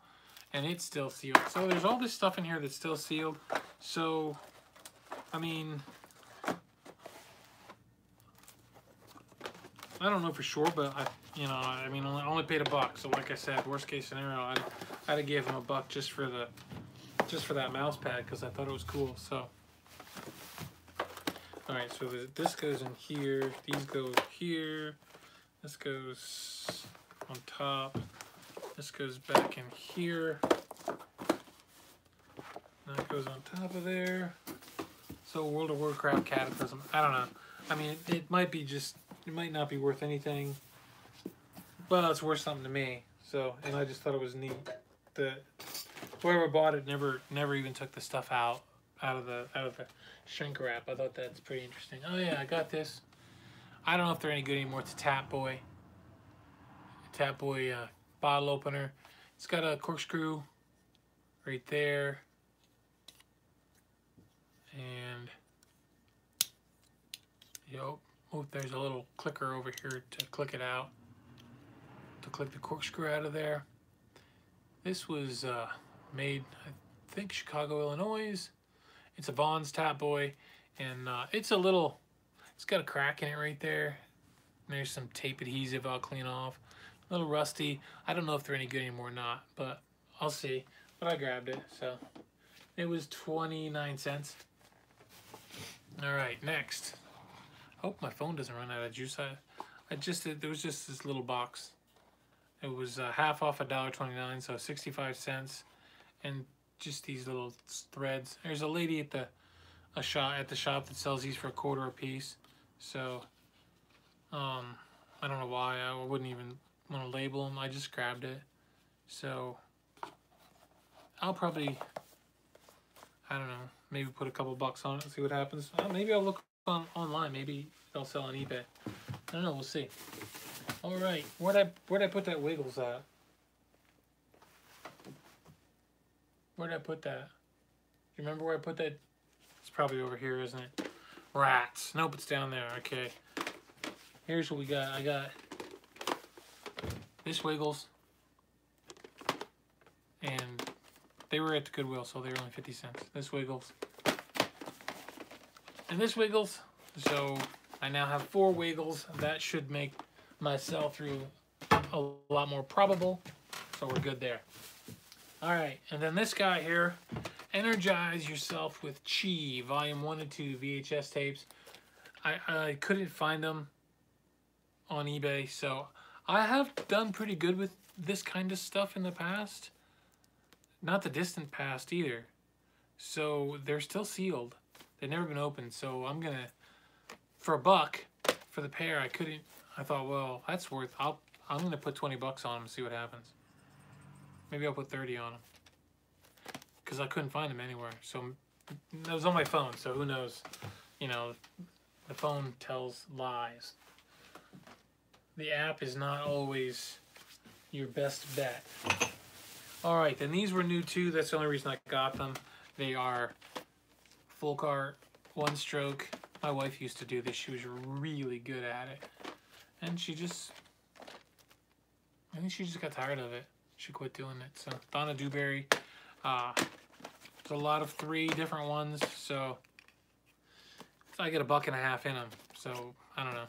and it's still sealed. So there's all this stuff in here that's still sealed. So, I mean, I don't know for sure, but I only paid $1. So like I said, worst case scenario, I'd have gave him $1 just for that mouse pad because I thought it was cool. So, all right, so this goes in here. These go here. This goes on top. This goes back in here. That goes on top of there. So World of Warcraft Cataclysm. I don't know. I mean, it might not be worth anything. Well, it's worth something to me. So, and I just thought it was neat. Whoever bought it never even took the stuff out of the shrink wrap. I thought that's pretty interesting. Oh yeah, I got this. I don't know if they're any good anymore. It's a Tap Boy. Tap Boy bottle opener. It's got a corkscrew right there. And Oh, there's a little clicker over here to click it out, to click the corkscrew out of there. This was made, I think, Chicago, Illinois. It's a Vaughn's Tap Boy, and it's got a crack in it right there. There's some tape adhesive I'll clean off. A little rusty. I don't know if they're any good anymore or not, but I'll see. But I grabbed it, so it was 29 cents. All right, next. Hope my phone doesn't run out of juice. There was just this little box. It was half off $1.29, so 65 cents, and just these little threads. There's a lady at the shop that sells these for $1 a piece. So I don't know why I wouldn't even want to label them. I just grabbed it. So I'll probably, I don't know, maybe put a couple bucks on it and see what happens. Maybe I'll look online. Maybe they'll sell on eBay. I don't know. We'll see. All right, where'd I put that Wiggles at? Where'd I put that? You remember where I put that? It's probably over here, isn't it? Rats. Nope, it's down there. Okay. Here's what we got. I got this Wiggles, and they were at the Goodwill, so they were only 50 cents. This Wiggles, and this Wiggles. So I now have 4 Wiggles. That should make my sell-through a lot more probable, so we're good there. All right, and then this guy here, Energize Yourself with Chi, Volume 1 and 2 VHS tapes. I couldn't find them on eBay, so I have done pretty good with this kind of stuff in the past. Not the distant past either. So they're still sealed. They've never been opened, so I'm gonna, for $1 for the pair, I thought, well, that's worth, I'm gonna put 20 bucks on them and see what happens. Maybe I'll put 30 on them, because I couldn't find them anywhere. So it was on my phone, so who knows? You know, the phone tells lies. The app is not always your best bet. All right, then these were new too. That's the only reason I got them. They are full cart, 1-stroke. My wife used to do this. She was really good at it. And I think she just got tired of it. She quit doing it. So Donna Dewberry. There's a lot of 3 different ones. So I get $1.50 in them. So I don't know.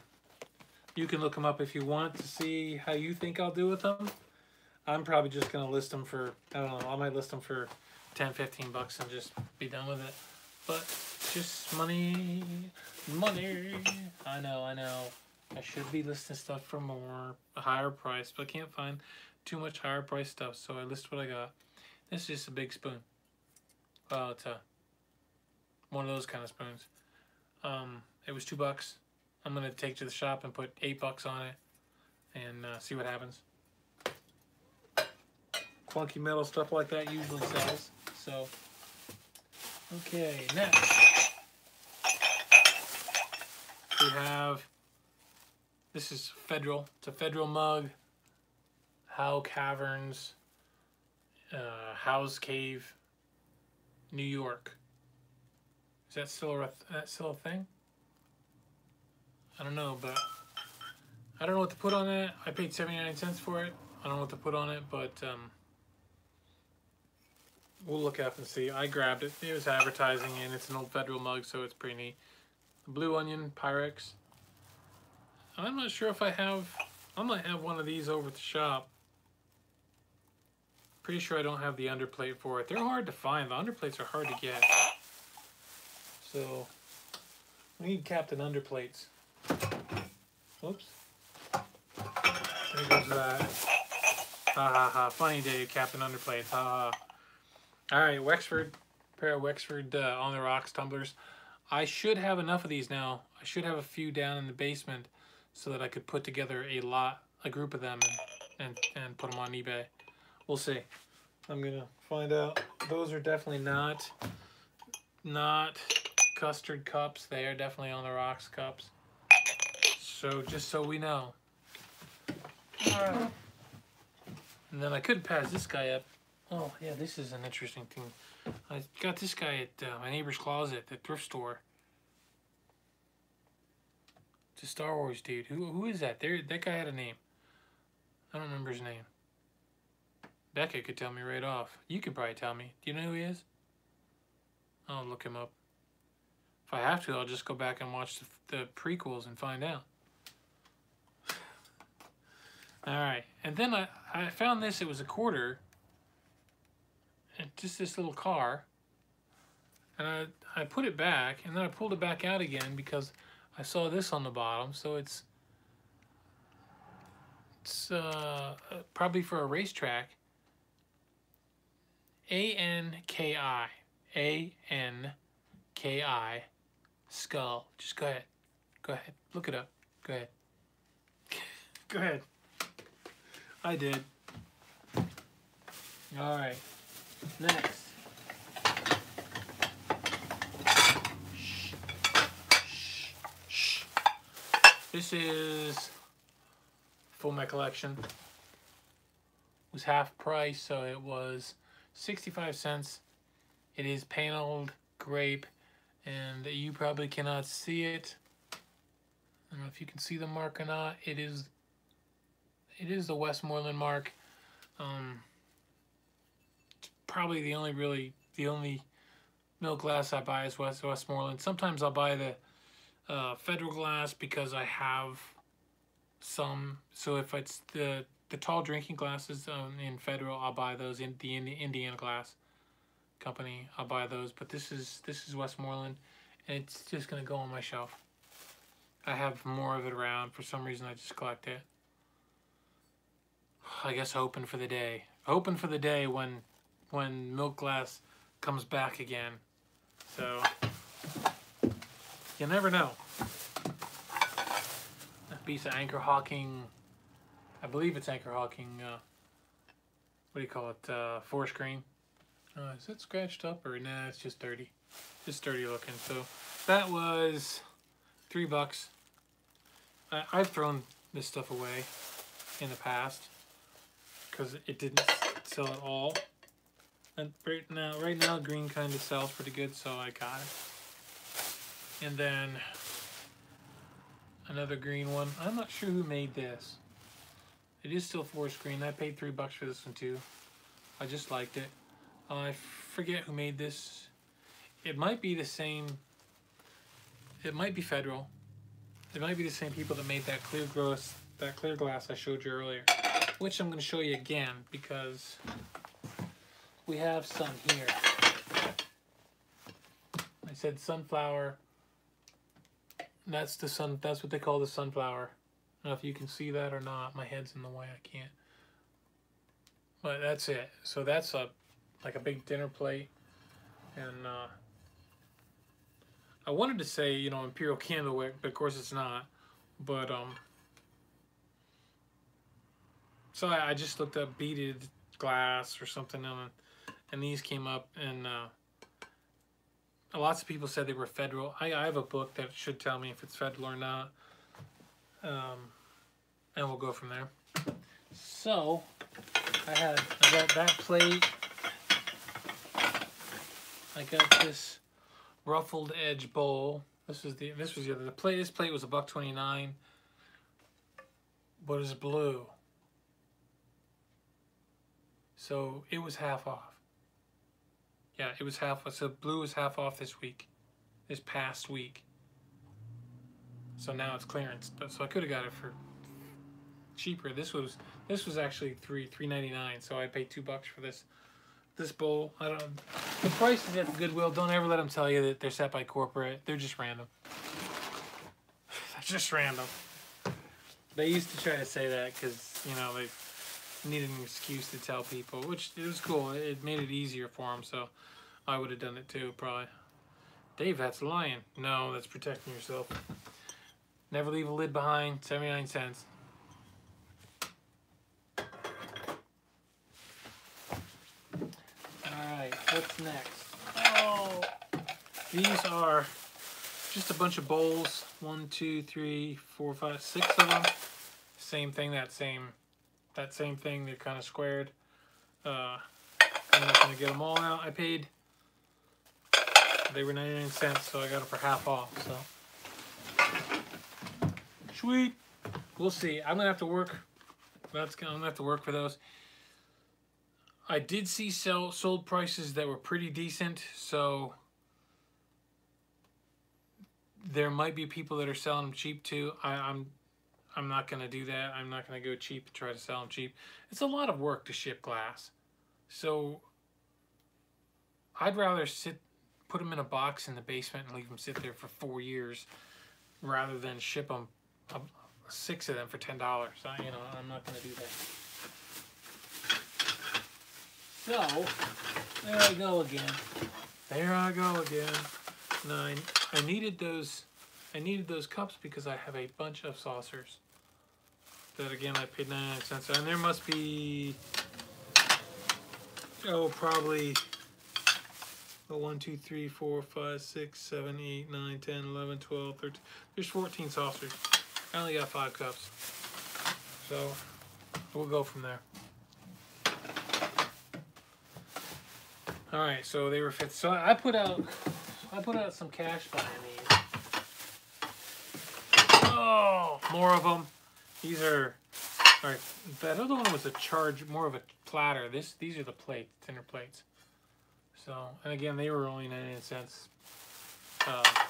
You can look them up if you want to see how you think I'll do with them. I'm probably just going to list them for, I don't know, I might list them for 10, 15 bucks and just be done with it. But just money. I know. I should be listing stuff for a higher price, but I can't find too much higher price stuff, so I list what I got. This is just a big spoon. Well, it's one of those kind of spoons. It was $2. I'm gonna take it to the shop and put $8 on it and see what happens. Clunky metal stuff like that usually sells. So, okay, next we have, this is Federal. It's a Federal mug. Howe Caverns, Howe's Cave, New York. Is that still a thing? I don't know, but I don't know what to put on it. I paid 79 cents for it. I don't know what to put on it, but we'll look up and see. I grabbed it. It was advertising, and it's an old Federal mug, so it's pretty neat. The Blue Onion Pyrex. I'm not sure if I might have one of these over at the shop. Pretty sure I don't have the underplate for it. They're hard to find. The underplates are hard to get. So we need Captain Underplates. Whoops. There goes that. Ha ha ha. Funny day, Captain Underplates. Ha ha. Alright, Wexford. Pair of Wexford On the Rocks tumblers. I should have enough of these now. I should have a few down in the basement so that I could put together a group of them and put them on eBay. We'll see. I'm gonna find out. Those are definitely not custard cups. They are definitely On the Rocks cups. So just so we know. Alright. And then I could pass this guy up. Oh yeah, this is an interesting thing. I got this guy at my neighbor's closet, the thrift store. It's a Star Wars dude. Who is that? That guy had a name. I don't remember his name. Becca could tell me right off. You could probably tell me. Do you know who he is? I'll look him up. If I have to, I'll just go back and watch the prequels and find out. Alright, and then I found this. It was a quarter. And just this little car. And I put it back, and then I pulled it back out again because I saw this on the bottom. So it's probably for a racetrack. A-N-K-I. A-N-K-I. Skull. Just go ahead. Go ahead. Look it up. Go ahead. Go ahead. I did. Alright. Next. Shh. Shh. Shh. This is for my collection. It was half price, so it was 65 cents. It is paneled grape, and you probably cannot see it. I don't know if you can see the mark or not. It is the Westmoreland mark. It's probably the only milk glass I buy is Westmoreland. Sometimes I'll buy the Federal glass because I have some. So if it's the tall drinking glasses in Federal, I'll buy those. In the Indiana Glass Company, I'll buy those. But this is Westmoreland, and it's just gonna go on my shelf. I have more of it around. For some reason, I just collect it. I guess hoping for the day. Hoping for the day when milk glass comes back again. So you never know. That piece of Anchor Hawking, I believe it's Anchor Hawking, what do you call it, forest green. Is it scratched up or nah, it's just dirty. Just dirty looking. So that was $3. I've thrown this stuff away in the past because it didn't sell at all. And right now green kind of sells pretty good, so I got it. And then another green one. I'm not sure who made this. It is still forest green. I paid $3 for this one too. I just liked it. I forget who made this. It might be the same. It might be Federal. It might be the same people that made that clear glass I showed you earlier, which I'm going to show you again because we have some here. I said sunflower. That's what they call the sunflower. I don't know if you can see that or not. My head's in the way. I can't. But that's it. So that's like a big dinner plate, and I wanted to say, you know, Imperial Candlewick, but of course it's not. But so I just looked up beaded glass or something, and these came up, and lots of people said they were Federal. I have a book that should tell me if it's Federal or not, and we'll go from there. So I got that plate. I got this ruffled edge bowl. This was the other plate. This plate was $1.29, but it's blue, so it was half off. Yeah, it was half. So blue was half off this past week. So now it's clearance. So I could have got it for cheaper. This was actually $3.99. So I paid $2 for this bowl. I don't. The prices at the Goodwill, don't ever let them tell you that they're set by corporate. They're just random. They're just random. They used to try to say that because, you know, they needed an excuse to tell people, which it was cool. It made it easier for them, so I would have done it too, probably. Dave, that's lying. No, that's protecting yourself. Never leave a lid behind. 79 cents. Alright, what's next? Oh, these are just a bunch of bowls. 1, 2, 3, 4, 5, 6 of them. Same thing, that same thing. They're kind of squared. I'm not going to get them all out. They were 99 cents, so I got them for half off. So Sweet. We'll see. I'm gonna have to work. I'm gonna have to work for those. I did see sold prices that were pretty decent, so there might be people that are selling them cheap too. I'm not gonna do that. I'm not gonna go cheap and try to sell them cheap. It's a lot of work to ship glass, so I'd rather put them in a box in the basement and leave them sit there for 4 years, rather than ship them 6 of them for $10. You know, I'm not gonna do that. So there I go again. There I go again. No, I needed those. I needed those cups because I have a bunch of saucers. That again I paid 99 cents. And there must be, probably 1, 2, 3, 4, 5, 6, 7, 8, 9, 10, 11, 12, 13. There's 14 saucers. I only got 5 cups. So we'll go from there. All right, so they were fit. So I put out some cash buying these. Oh, more of them. These are, all right. That other one was a charge, more of a platter. These are the plates, thinner plates. So, and again, they were only 99 cents,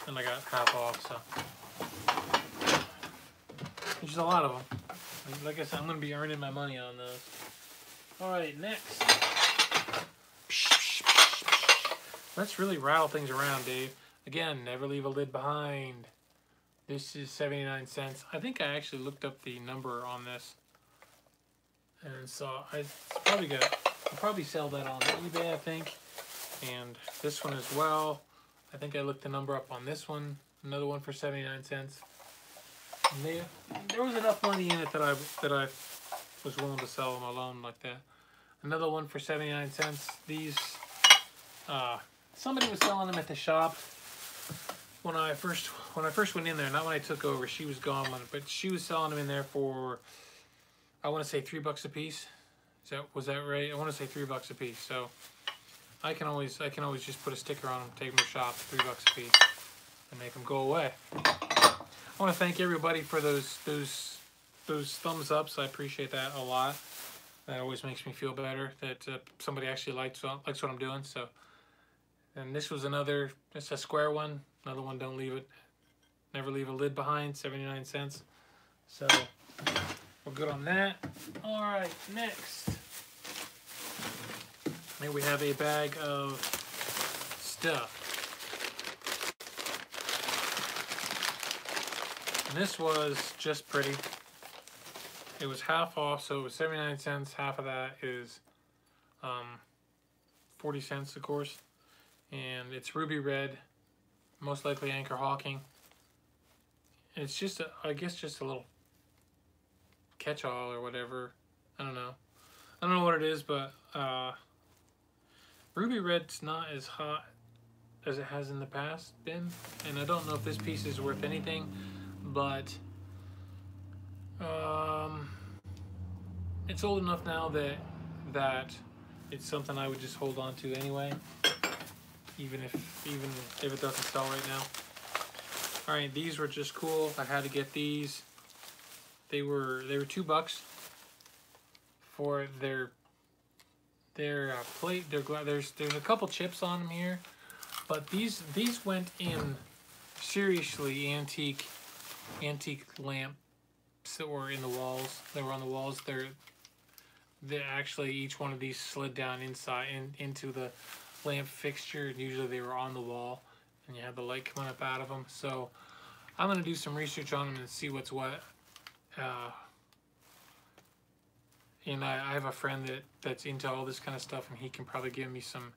and I got half off. So, there's a lot of them. Like I said, I'm gonna be earning my money on those. All right, next. Let's really rattle things around, Dave. Again, never leave a lid behind. This is 79 cents. I think I actually looked up the number on this, and so I'll probably sell that on eBay, I think. And this one as well. I think I looked the number up on this one. Another one for 79 cents. And there was enough money in it that I was willing to sell them alone like that. Another one for 79 cents. These. Somebody was selling them at the shop when I first went in there. Not when I took over. She was gone, but she was selling them in there for, I want to say $3 a piece. Was that right? I want to say $3 a piece. So I can always just put a sticker on them, take them to shop, $3 a piece, and make them go away. I want to thank everybody for those thumbs ups. I appreciate that a lot. That always makes me feel better that somebody actually likes what I'm doing. So. And this was another, it's a square one. Another one, never leave a lid behind, 79 cents. So we're good on that. All right, next. Here we have a bag of stuff. And this was just pretty. It was half off, so it was 79 cents. Half of that is 40 cents, of course. And it's ruby red, most likely Anchor Hawking. It's just, I guess, just a little catch-all or whatever. I don't know. I don't know what it is, but ruby red's not as hot as it has in the past been. And I don't know if this piece is worth anything, but it's old enough now that it's something I would just hold on to anyway. Even if it doesn't sell right now. All right, these were just cool. I had to get these. They were $2 for their plate. There's a couple chips on them here, but these went in seriously antique lamps that were in the walls. They were on the walls. They actually, each one of these slid down into the lamp fixture, and usually they were on the wall and you had the light coming up out of them. So I'm going to do some research on them and see what's what. And I have a friend that's into all this kind of stuff, and he can probably give me some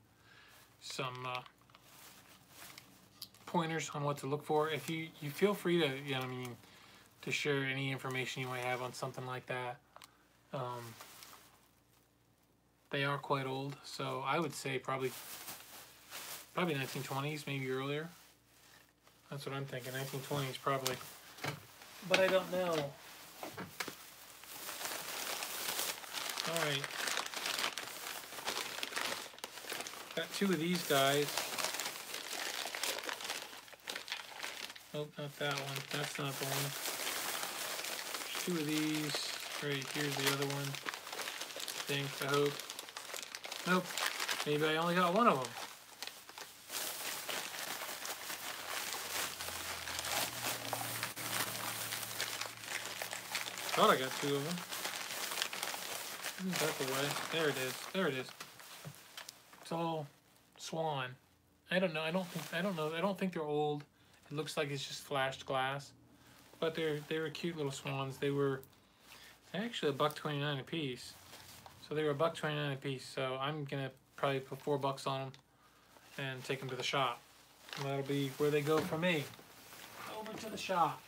pointers on what to look for. If you feel free to, you know what I mean, to share any information you might have on something like that. They are quite old, so I would say probably 1920s, maybe earlier. That's what I'm thinking, 1920s probably. But I don't know. All right. Got 2 of these guys. Oh, not that one. That's not the one. 2 of these. Right, here's the other one. I hope. Nope. Maybe I only got 1 of them. Thought I got 2 of them. Isn't that the way? There it is. There it is. It's a little swan. I don't know. I don't think they're old. It looks like it's just flashed glass. But they were cute little swans. They were actually $1.29 a piece. So they were $1.29 a piece. So I'm gonna probably put $4 on them and take them to the shop. And that'll be where they go for me. Over to the shop.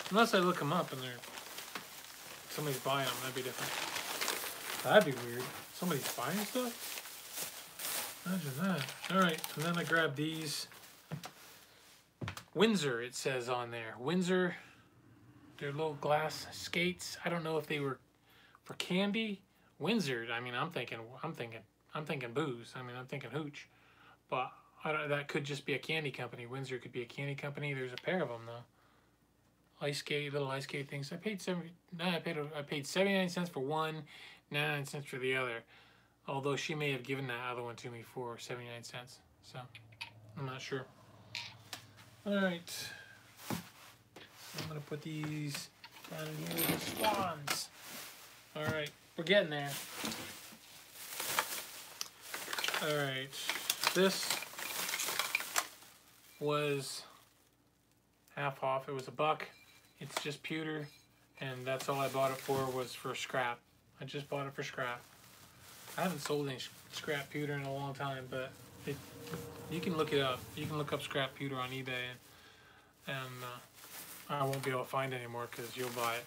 Unless I look them up and somebody's buying them, that'd be different. That'd be weird. Somebody's buying stuff? Imagine that. Alright, and then I grabbed these. Windsor, it says on there. Windsor, they're little glass skates. I don't know if they were for candy. Windsor, I mean, I'm thinking booze. I mean, I'm thinking hooch. But that could just be a candy company. Windsor could be a candy company. There's a pair of them though. Little ice skate things. I paid 79 cents for one, 99 cents for the other. Although she may have given that other one to me for 79 cents. So, I'm not sure. Alright. I'm going to put these down in here with the swans. Alright, we're getting there. Alright. This was half off. It was $1. It's just pewter, and that's all I bought it for, was for scrap. I just bought it for scrap. I haven't sold any scrap pewter in a long time, but you can look it up. You can look up scrap pewter on eBay, and I won't be able to find it anymore because you'll buy it.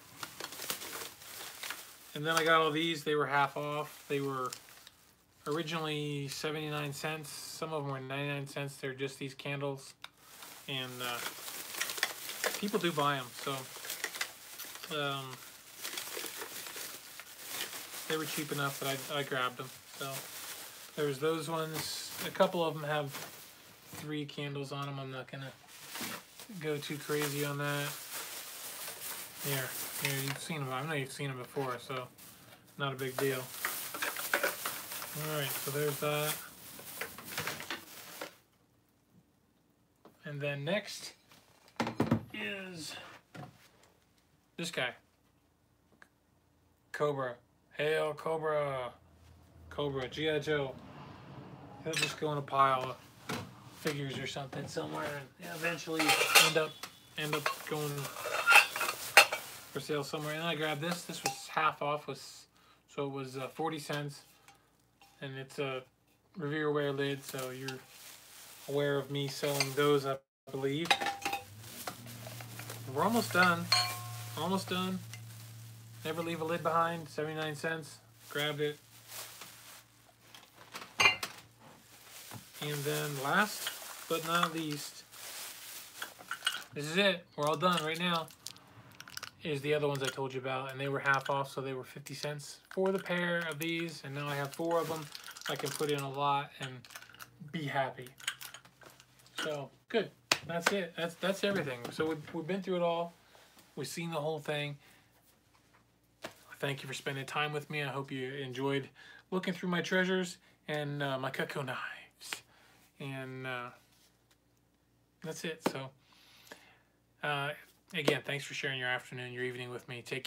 And then I got all these. They were half off. They were originally 79 cents. Some of them were 99 cents. They're just these candles, and people do buy them. So they were cheap enough that I grabbed them. So there's those ones. A couple of them have 3 candles on them. I'm not gonna go too crazy on that. Here, you've seen them. I know you've seen them before, so not a big deal. All right, so there's that. And then next is this guy, Cobra. Hail Cobra. Cobra, G.I. Joe. He'll just go in a pile of figures or something somewhere, and eventually end up going for sale somewhere. And I grabbed this. This was half off, so it was 40 cents, and it's a Revere lid, so you're aware of me selling those, I believe. We're almost done. Almost done. Never leave a lid behind. 79 cents. Grabbed it. And then last but not least, this is it. We're all done right now. Is the other ones I told you about, and they were half off, so they were 50 cents for the pair of these, and now I have 4 of them. I can put in a lot and be happy. So good. That's it. That's everything. So we've been through it all. We've seen the whole thing. Thank you for spending time with me. I hope you enjoyed looking through my treasures and my Cutco knives. And that's it. So again, thanks for sharing your afternoon, your evening with me. Take care.